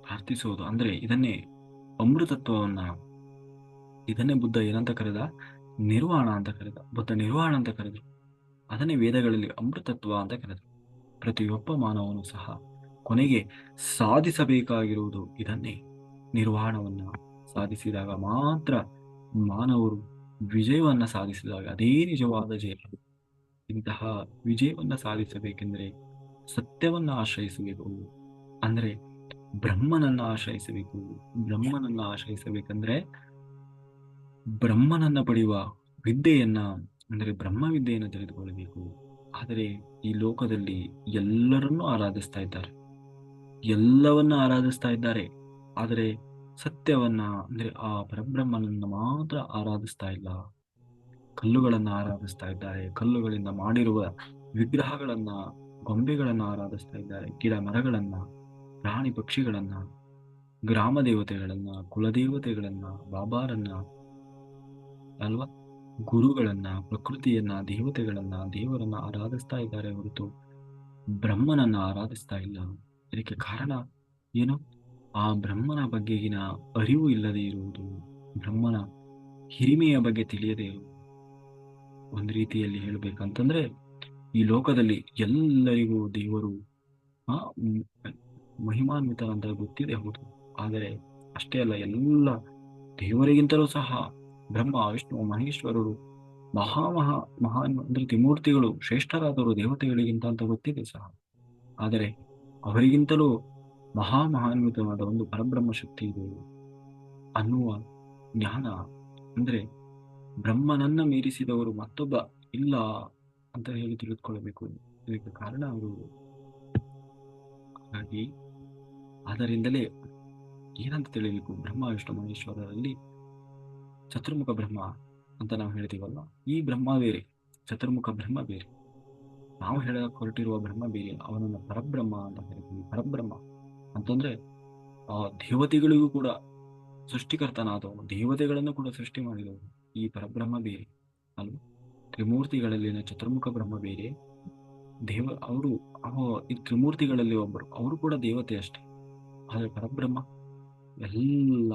ಪ್ರಾರ್ಥಿಸುವುದು. ಅಂದ್ರೆ ಇದನ್ನೇ ಅಮೃತತ್ವವನ್ನ, ಇದನ್ನೇ ಬುದ್ಧ ಏನಂತ ಕರೆದ? ನಿರ್ವಾಣ ಅಂತ ಕರೆದ. ಬುದ್ಧ ನಿರ್ವಾಣ ಅಂತ ಕರೆದ್ರು. ಅದನ್ನೇ ವೇದಗಳಲ್ಲಿ ಅಮೃತತ್ವ ಅಂತ ಕರೆದರು. ಪ್ರತಿಯೊಬ್ಬ ಮಾನವನು ಸಹ ಕೊನೆಗೆ ಸಾಧಿಸಬೇಕಾಗಿರುವುದು ಇದನ್ನೇ, ನಿರ್ವಾಣವನ್ನ ಸಾಧಿಸಿದಾಗ ಮಾತ್ರ ಮಾನವರು ವಿಜಯವನ್ನ ಸಾಧಿಸಿದಾಗ ಅದೇ ನಿಜವಾದ ಜಯ. ಇಂತಹ ವಿಜಯವನ್ನ ಸಾಧಿಸಬೇಕೆಂದರೆ ಸತ್ಯವನ್ನ ಆಶ್ರಯಿಸಬೇಕು, ಅಂದ್ರೆ ಬ್ರಹ್ಮನನ್ನ ಆಶ್ರಯಿಸಬೇಕು. ಬ್ರಹ್ಮನನ್ನ ಆಶ್ರಯಿಸಬೇಕಂದ್ರೆ ಬ್ರಹ್ಮನನ್ನ ಪಡೆಯುವ ವಿದ್ಯೆಯನ್ನ, ಅಂದರೆ ಬ್ರಹ್ಮವಿದ್ಯೆಯನ್ನು ತಿಳಿದುಕೊಳ್ಳಬೇಕು. ಆದರೆ ಈ ಲೋಕದಲ್ಲಿ ಎಲ್ಲರನ್ನೂ ಆರಾಧಿಸ್ತಾ ಇದ್ದಾರೆ, ಎಲ್ಲವನ್ನ ಆರಾಧಿಸ್ತಾ ಇದ್ದಾರೆ, ಆದರೆ ಸತ್ಯವನ್ನ, ಅಂದ್ರೆ ಆ ಪರಬ್ರಹ್ಮನನ್ನ ಮಾತ್ರ ಆರಾಧಿಸ್ತಾ ಇಲ್ಲ. ಕಲ್ಲುಗಳನ್ನ ಆರಾಧಿಸ್ತಾ ಇದ್ದಾರೆ, ಕಲ್ಲುಗಳಿಂದ ಮಾಡಿರುವ ವಿಗ್ರಹಗಳನ್ನ, ಗೊಂಬೆಗಳನ್ನ ಆರಾಧಿಸ್ತಾ ಇದ್ದಾರೆ. ಗಿಡ ಮರಗಳನ್ನ, ಪ್ರಾಣಿ ಪಕ್ಷಿಗಳನ್ನ, ಗ್ರಾಮ ದೇವತೆಗಳನ್ನ, ಕುಲದೇವತೆಗಳನ್ನ, ಬಾಬಾರನ್ನ ಅಲ್ವಾ, ಗುರುಗಳನ್ನ, ಪ್ರಕೃತಿಯನ್ನ, ದೇವತೆಗಳನ್ನ, ದೇವರನ್ನ ಆರಾಧಿಸ್ತಾ ಇದ್ದಾರೆ ಹೊರತು ಬ್ರಹ್ಮನನ್ನ ಆರಾಧಿಸ್ತಾ ಇಲ್ಲ. ಇದಕ್ಕೆ ಕಾರಣ ಏನು? ಆ ಬ್ರಹ್ಮನ ಬಗ್ಗೆಗಿನ ಅರಿವು ಇಲ್ಲದೆ ಇರುವುದು, ಬ್ರಹ್ಮನ ಹಿರಿಮೆಯ ಬಗ್ಗೆ ತಿಳಿಯದೆ ಇರುವುದು. ಒಂದು ರೀತಿಯಲ್ಲಿ ಹೇಳ್ಬೇಕಂತಂದ್ರೆ ಈ ಲೋಕದಲ್ಲಿ ಎಲ್ಲರಿಗೂ ದೇವರು ಮಹಿಮಾನ್ವಿತ ಅಂತ ಗೊತ್ತಿದೆ, ಹೌದು. ಆದರೆ ಅಷ್ಟೇ ಅಲ್ಲ, ಎಲ್ಲ ದೇವರಿಗಿಂತಲೂ ಸಹ ಬ್ರಹ್ಮ, ವಿಷ್ಣು, ಮಹೇಶ್ವರರು ಮಹಾನ್ ಅಂದ್ರೆ ತ್ರಿಮೂರ್ತಿಗಳು ಶ್ರೇಷ್ಠರಾದವರು ದೇವತೆಗಳಿಗಿಂತ ಅಂತ ಗೊತ್ತಿದೆ ಸಹ. ಆದರೆ ಅವರಿಗಿಂತಲೂ ಮಹಾನ್ವಿತವಾದ ಒಂದು ಪರಬ್ರಹ್ಮ ಶಕ್ತಿ ಇದೆ ಅನ್ನುವ ಜ್ಞಾನ, ಅಂದ್ರೆ ಬ್ರಹ್ಮನನ್ನ ಮೀರಿಸಿದವರು ಮತ್ತೊಬ್ಬ ಇಲ್ಲ ಅಂತ ಹೇಳಿ ತಿಳಿದುಕೊಳ್ಳಬೇಕು. ಇದಕ್ಕೆ ಕಾರಣ ಅವರು. ಹಾಗಾಗಿ ಆದ್ದರಿಂದಲೇ ಏನಂತ ತಿಳಿಬೇಕು? ಬ್ರಹ್ಮ ವಿಷ್ಣು ಮಹೇಶ್ವರರಲ್ಲಿ ಚತುರ್ಮುಖ ಬ್ರಹ್ಮ ಅಂತ ನಾವು ಹೇಳ್ತೀವಲ್ಲ, ಈ ಬ್ರಹ್ಮ ಬೇರೆ, ಚತುರ್ಮುಖ ಬ್ರಹ್ಮ ಬೇರೆ. ನಾವು ಹೇಳಕ್ ಹೊರಟಿರುವ ಬ್ರಹ್ಮ ಬೇರೆ, ಅವನನ್ನ ಪರಬ್ರಹ್ಮ ಅಂತ ಹೇಳ್ತೀವಿ. ಪರಬ್ರಹ್ಮ ಅಂತಂದ್ರೆ ಆ ದೇವತೆಗಳಿಗೂ ಕೂಡ ಸೃಷ್ಟಿಕರ್ತನಾದವನು, ದೇವತೆಗಳನ್ನು ಕೂಡ ಸೃಷ್ಟಿ ಮಾಡಿದವನು ಈ ಪರಬ್ರಹ್ಮ ಬೇರೆ ಅಲ್ವ. ತ್ರಿಮೂರ್ತಿಗಳಲ್ಲಿನ ಚತುರ್ಮುಖ ಬ್ರಹ್ಮ ಬೇರೆ, ಅವರು ಈ ತ್ರಿಮೂರ್ತಿಗಳಲ್ಲಿ ಒಬ್ಬರು, ಅವರು ಕೂಡ ದೇವತೆ ಅಷ್ಟೇ. ಆದರೆ ಪರಬ್ರಹ್ಮ ಎಲ್ಲ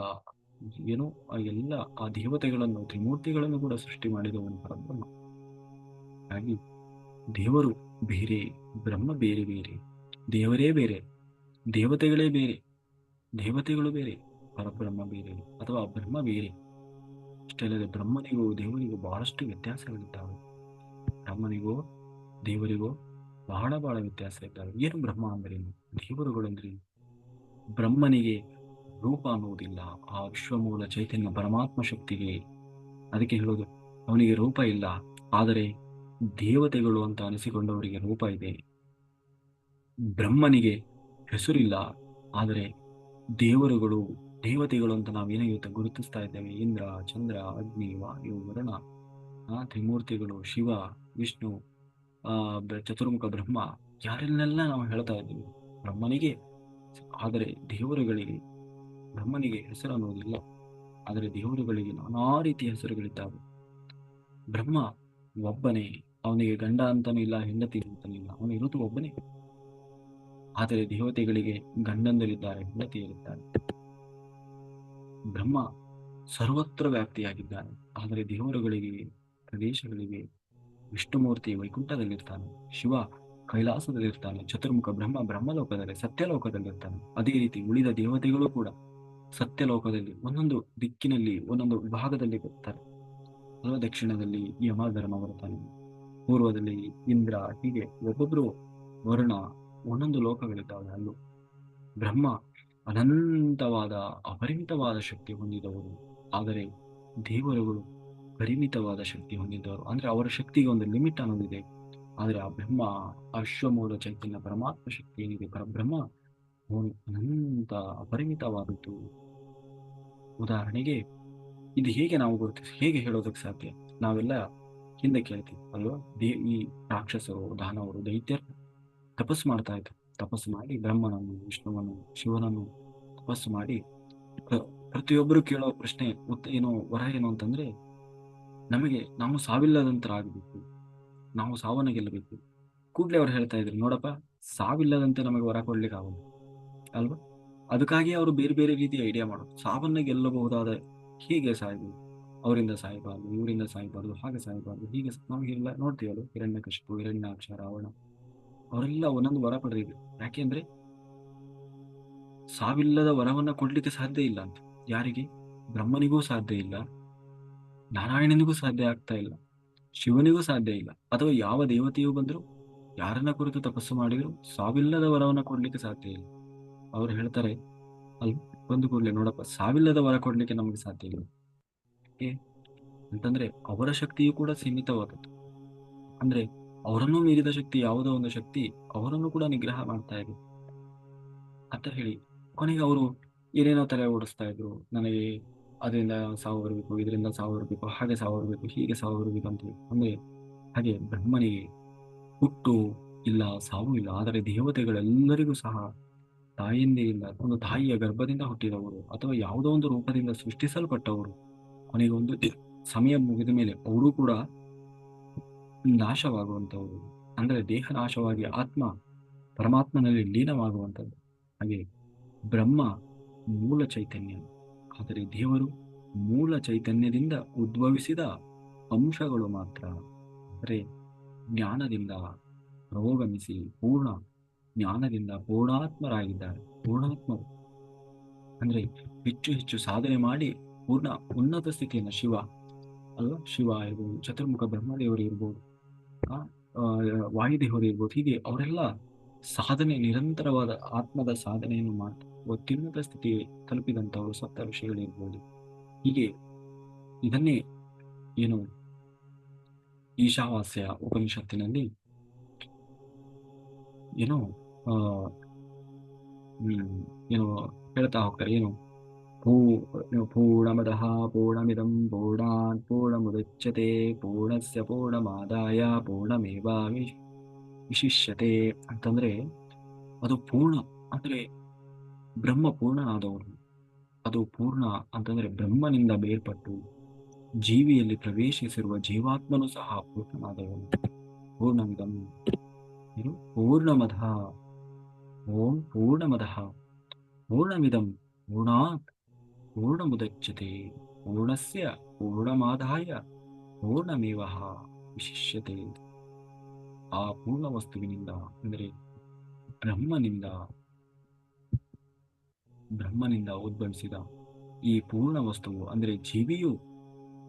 ಎಲ್ಲ ಆ ದೇವತೆಗಳನ್ನು, ತ್ರಿಮೂರ್ತಿಗಳನ್ನು ಕೂಡ ಸೃಷ್ಟಿ ಮಾಡಿದವನು ಪರಬ್ರಹ್ಮ. ಹಾಗಾಗಿ ದೇವರು ಬೇರೆ, ಬ್ರಹ್ಮ ಬೇರೆ ಬೇರೆ, ದೇವರೇ ಬೇರೆ, ದೇವತೆಗಳೇ ಬೇರೆ, ದೇವತೆಗಳು ಬೇರೆ, ಪರಬ್ರಹ್ಮ ಬೇರೆ ಅಥವಾ ಬ್ರಹ್ಮ ಬೇರೆ. ಅಷ್ಟೇ ಅಲ್ಲದೆ ಬ್ರಹ್ಮನಿಗೂ ದೇವರಿಗೂ ಬಹಳಷ್ಟು ವ್ಯತ್ಯಾಸಗಳಿದ್ದಾವೆ. ಬ್ರಹ್ಮನಿಗೂ ದೇವರಿಗೂ ಬಹಳ ವ್ಯತ್ಯಾಸ ಇದ್ದಾವೆ. ಏನು ಬ್ರಹ್ಮ ಅಂದ್ರೇನು? ದೇವರುಗಳಂದ್ರೆ ಬ್ರಹ್ಮನಿಗೆ ರೂಪ ಅನ್ನುವುದಿಲ್ಲ. ಆ ವಿಶ್ವಮೂಲ ಚೈತನ್ಯ ಪರಮಾತ್ಮ ಶಕ್ತಿಗೆ, ಅದಕ್ಕೆ ಹೇಳೋದು ಅವನಿಗೆ ರೂಪ ಇಲ್ಲ. ಆದರೆ ದೇವತೆಗಳು ಅಂತ ಅನಿಸಿಕೊಂಡವರಿಗೆ ರೂಪ ಇದೆ. ಬ್ರಹ್ಮನಿಗೆ ಹೆಸರಿಲ್ಲ, ಆದರೆ ದೇವತೆಗಳು ಅಂತ ನಾವೇನೇ ಗುರುತಿಸ್ತಾ ಇದ್ದೇವೆ, ಇಂದ್ರ, ಚಂದ್ರ, ಅಗ್ನಿ, ವಾಯು, ವರುಣ, ತ್ರಿಮೂರ್ತಿಗಳು, ಶಿವ, ವಿಷ್ಣು, ಚತುರ್ಮುಖ ಬ್ರಹ್ಮ, ಯಾರನ್ನೆಲ್ಲ ನಾವು ಹೇಳ್ತಾ ಇದ್ದೀವಿ ಬ್ರಹ್ಮನಿಗೆ. ಆದರೆ ದೇವರುಗಳಿಗೆ, ಬ್ರಹ್ಮನಿಗೆ ಹೆಸರು ಅನ್ನೋದಿಲ್ಲ, ಆದರೆ ದೇವರುಗಳಿಗೆ ನಾನಾ ರೀತಿಯ ಹೆಸರುಗಳಿದ್ದಾವೆ. ಬ್ರಹ್ಮ ಒಬ್ಬನೇ, ಅವನಿಗೆ ಗಂಡ ಅಂತಾನೂ ಇಲ್ಲ, ಹೆಂಡತಿ ಅಂತಾನೂ ಇಲ್ಲ, ಅವನು ಇರುವುದು ಒಬ್ಬನೇ. ಆದರೆ ದೇವತೆಗಳಿಗೆ ಗಂಡಂದರಿದ್ದಾರೆ, ಹೆಂಡತಿಯರಿದ್ದಾರೆ. ಬ್ರಹ್ಮ ಸರ್ವತ್ರ ವ್ಯಾಪ್ತಿಯಾಗಿದ್ದಾನೆ, ಆದರೆ ದೇವರುಗಳಿಗೆ, ಪ್ರದೇಶಗಳಿಗೆ ವಿಷ್ಣುಮೂರ್ತಿ ವೈಕುಂಠದಲ್ಲಿರ್ತಾನೆ, ಶಿವ ಕೈಲಾಸದಲ್ಲಿರ್ತಾನೆ, ಚತುರ್ಮುಖ ಬ್ರಹ್ಮ ಬ್ರಹ್ಮಲೋಕದಲ್ಲಿ ಸತ್ಯಲೋಕದಲ್ಲಿರ್ತಾನೆ. ಅದೇ ರೀತಿ ಉಳಿದ ದೇವತೆಗಳು ಕೂಡ ಸತ್ಯಲೋಕದಲ್ಲಿ ಒಂದೊಂದು ದಿಕ್ಕಿನಲ್ಲಿ ಒಂದೊಂದು ವಿಭಾಗದಲ್ಲಿ ಬರ್ತಾರೆ. ದಕ್ಷಿಣದಲ್ಲಿ ಯಮಧರ್ಮ ಬರ್ತಾನೆ, ಪೂರ್ವದಲ್ಲಿ ಇಂದ್ರ, ಹೀಗೆ ಒಬ್ಬೊಬ್ರು ವರುಣ, ಒಂದೊಂದು ಲೋಕಗಳಿದ್ದಾವೆ. ಅಲ್ಲೂ ಬ್ರಹ್ಮ ಅನಂತವಾದ ಅಪರಿಮಿತವಾದ ಶಕ್ತಿ ಹೊಂದಿದವರು, ಆದರೆ ದೇವರುಗಳು ಪರಿಮಿತವಾದ ಶಕ್ತಿ ಹೊಂದಿದ್ದವರು. ಅಂದ್ರೆ ಅವರ ಶಕ್ತಿಗೆ ಒಂದು ಲಿಮಿಟ್ ಅನ್ನೋದಿದೆ. ಆದರೆ ಆ ಬ್ರಹ್ಮ, ಅಶ್ವಮೂಲ ಚೈತನ್ಯ ಪರಮಾತ್ಮ ಶಕ್ತಿ ಏನಿದೆ, ಪರಬ್ರಹ್ಮ, ಅವನು ಅನಂತ ಅಪರಿಮಿತವಾದದ್ದು. ಉದಾಹರಣೆಗೆ ಇದು ಹೇಗೆ ನಾವು ಹೇಗೆ ಹೇಳೋದಕ್ಕೆ ಸಾಧ್ಯ? ನಾವೆಲ್ಲ ಹಿಂದೆ ಕೇಳ್ತೀವಿ ಅಲ್ವಾ, ಈ ರಾಕ್ಷಸರು, ದಾನವರು, ದೈತ್ಯರು ತಪಸ್ಸು ಮಾಡ್ತಾ ಇದ್ರು. ತಪಸ್ಸು ಮಾಡಿ ಬ್ರಹ್ಮನನ್ನು, ವಿಷ್ಣುವನ್ನು, ಶಿವನನ್ನು ತಪಸ್ಸು ಮಾಡಿ ಪ್ರತಿಯೊಬ್ಬರು ಕೇಳೋ ಪ್ರಶ್ನೆ ಏನು, ವರ ಏನು ಅಂತಂದ್ರೆ, ನಾವು ಸಾವಿಲ್ಲದಂತರಾಗಬೇಕು, ನಾವು ಸಾವನ್ನ ಗೆಲ್ಲಬೇಕು. ಕೂಡ್ಲೆ ಅವ್ರು ಹೇಳ್ತಾ ಇದ್ರು, ನೋಡಪ್ಪ, ಸಾವಿಲ್ಲದಂತೆ ನಮಗೆ ವರ ಕೊಡ್ಲಿಕ್ಕೆ ಆಗೋದು ಅಲ್ವಾ. ಅದಕ್ಕಾಗಿ ಅವರು ಬೇರೆ ಬೇರೆ ರೀತಿಯ ಐಡಿಯಾ ಮಾಡೋದು. ಸಾವನ್ನ ಗೆಲ್ಲಬಹುದಾದ, ಹೀಗೆ ಸಾಯ್ಬೋದು, ಅವರಿಂದ ಸಾಯಬಾರ್ದು, ಇವರಿಂದ ಸಾಯಬಾರ್ದು, ಹಾಗೆ ಸಾಯಬಾರ್ದು, ಹೀಗೆ ನಮಗೆಲ್ಲ ನೋಡ್ತೀವಲ್ಲ, ಹಿರಣ್ಯಕಶಿಪು, ಹಿರಣ್ಯಾಕ್ಷ, ರಾವಣ, ಅವರೆಲ್ಲ ಒಂದೊಂದು ವರ ಪಡೆದಿದ್ರು. ಯಾಕೆಂದ್ರೆ ಸಾವಿಲ್ಲದ ವರವನ್ನ ಕೊಡ್ಲಿಕ್ಕೆ ಸಾಧ್ಯ ಇಲ್ಲ ಅಂತ. ಯಾರಿಗೆ? ಬ್ರಹ್ಮನಿಗೂ ಸಾಧ್ಯ ಇಲ್ಲ, ನಾರಾಯಣನಿಗೂ ಸಾಧ್ಯ ಆಗ್ತಾ ಇಲ್ಲ, ಶಿವನಿಗೂ ಸಾಧ್ಯ ಇಲ್ಲ, ಅಥವಾ ಯಾವ ದೇವತೆಯೂ ಬಂದ್ರು, ಯಾರನ್ನ ಕುರಿತು ತಪಸ್ಸು ಮಾಡಿದ್ರು ಸಾವಿಲ್ಲದ ವರವನ್ನ ಕೊಡ್ಲಿಕ್ಕೆ ಸಾಧ್ಯ ಇಲ್ಲ. ಅವ್ರು ಹೇಳ್ತಾರೆ ಅಲ್ಲಿ ಬಂದು ಕೂಡಲೇ, ನೋಡಪ್ಪ, ಸಾವಿಲ್ಲದ ವರ ಕೊಡ್ಲಿಕ್ಕೆ ನಮಗೆ ಸಾಧ್ಯ ಇಲ್ಲ. ಏ ಅಂತಂದ್ರೆ ಅವರ ಶಕ್ತಿಯು ಕೂಡ ಸೀಮಿತವಾದದ್ದು. ಅಂದ್ರೆ ಅವರನ್ನು ಮೀರಿದ ಶಕ್ತಿ, ಯಾವುದೋ ಒಂದು ಶಕ್ತಿ ಅವರನ್ನು ಕೂಡ ನಿಗ್ರಹ ಮಾಡ್ತಾ ಇದೆ ಅಂತ ಹೇಳಿ, ಕೊನೆಗೆ ಅವರು ಏನೇನೋ ತಲೆ ಓಡಿಸ್ತಾ ಇದ್ರು. ನನಗೆ ಅದರಿಂದ ಸಾವು ಬರಬೇಕು, ಇದರಿಂದ ಸಾವು ಬರಬೇಕು, ಹಾಗೆ ಸಾವು ಬರಬೇಕು, ಹೀಗೆ ಸಾವು ಬರಬೇಕು ಅಂತ ಹೇಳಿ. ಅಂದ್ರೆ ಹಾಗೆ ಬ್ರಹ್ಮನಿಗೆ ಹುಟ್ಟು ಇಲ್ಲ, ಸಾವು ಇಲ್ಲ. ಆದರೆ ದೇವತೆಗಳೆಲ್ಲರಿಗೂ ಸಹ ತಾಯಿಯಿಂದ, ಒಂದು ತಾಯಿಯ ಗರ್ಭದಿಂದ ಹುಟ್ಟಿದವರು, ಅಥವಾ ಯಾವುದೋ ಒಂದು ರೂಪದಿಂದ ಸೃಷ್ಟಿಸಲ್ಪಟ್ಟವರು, ಕೊನೆಗೆ ಒಂದು ಸಮಯ ಮುಗಿದ ಮೇಲೆ ಅವರು ಕೂಡ ನಾಶವಾಗುವಂಥವ್ರು. ಅಂದ್ರೆ ದೇಹ ನಾಶವಾಗಿ ಆತ್ಮ ಪರಮಾತ್ಮನಲ್ಲಿ ಲೀನವಾಗುವಂಥದ್ದು. ಹಾಗೆ ಬ್ರಹ್ಮ ಮೂಲ ಚೈತನ್ಯ, ಆದರೆ ದೇವರು ಮೂಲ ಚೈತನ್ಯದಿಂದ ಉದ್ಭವಿಸಿದ ಅಂಶಗಳು ಮಾತ್ರ. ಅಂದರೆ ಜ್ಞಾನದಿಂದ ರೋಗಮಿಸಿ ಪೂರ್ಣ ಜ್ಞಾನದಿಂದ ಪೂರ್ಣಾತ್ಮರಾಗಿದ್ದಾರೆ. ಪೂರ್ಣಾತ್ಮರು ಅಂದ್ರೆ ಹೆಚ್ಚು ಹೆಚ್ಚು ಸಾಧನೆ ಮಾಡಿ ಪೂರ್ಣ ಉನ್ನತ ಸ್ಥಿತಿಯನ್ನು, ಶಿವ ಅಲ್ವಾ, ಶಿವ ಇರ್ಬೋದು, ಚತುರ್ಮುಖ ಬ್ರಹ್ಮದೇವರು ಇರ್ಬೋದು, ವಾಯುದೇವರು ಇರ್ಬೋದು, ಹೀಗೆ ಅವರೆಲ್ಲ ಸಾಧನೆ, ನಿರಂತರವಾದ ಆತ್ಮದ ಸಾಧನೆಯನ್ನು ಮಾಡಿ ಅತ್ಯುನ್ನತ ಸ್ಥಿತಿ ತಲುಪಿದಂಥವರು ಸಪ್ತ ಋಷಿಗಳಿರ್ಬೋದು. ಹೀಗೆ ಇದನ್ನೇ ಏನು ಈಶಾವಾಸ್ಯ ಉಪನಿಷತ್ತಿನಲ್ಲಿ ಏನು ಆ ಏನು ಹೇಳ್ತಾ ಹೋಗ್ತಾರೆ, ಏನು ಪೂರ್ಣಮದಃ ಪೂರ್ಣಮಿದಂ ಪೂರ್ಣಾತ್ ಪೂರ್ಣಮುದಚ್ಯತೆ ಪೂರ್ಣಸ್ಯ ಪೂರ್ಣಮಾದಾಯ ಪೂರ್ಣಮೇವಾವಶಿಷ್ಯತೆ ಅಂತಂದ್ರೆ, ಅದು ಪೂರ್ಣ ಅಂದ್ರೆ ಬ್ರಹ್ಮ ಪೂರ್ಣನಾದವರು. ಅದು ಪೂರ್ಣ ಅಂತಂದ್ರೆ ಬ್ರಹ್ಮನಿಂದ ಬೇರ್ಪಟ್ಟು ಜೀವಿಯಲ್ಲಿ ಪ್ರವೇಶಿಸಿರುವ ಜೀವಾತ್ಮನು ಸಹ ಪೂರ್ಣನಾದವನು. ಪೂರ್ಣಮಿದಂ ಏನು ಪೂರ್ಣಮದಃ, ಓಂ ಪೂರ್ಣಮದಃ ಪೂರ್ಣಮಿದಂ ಪೂರ್ಣಾತ್ ಪೂರ್ಣಮುದಚ್ಯತೆ ಪೂರ್ಣಸ್ಯ ಪೂರ್ಣಮಾದಾಯ ಪೂರ್ಣಮೇವಃ ವಿಶಿಷ್ಯತೆ. ಆ ಪೂರ್ಣ ವಸ್ತುವಿನಿಂದ ಅಂದರೆ ಬ್ರಹ್ಮನಿಂದ ಉದ್ಭವಿಸಿದ ಈ ಪೂರ್ಣ ವಸ್ತುವು ಅಂದರೆ ಜೀವಿಯು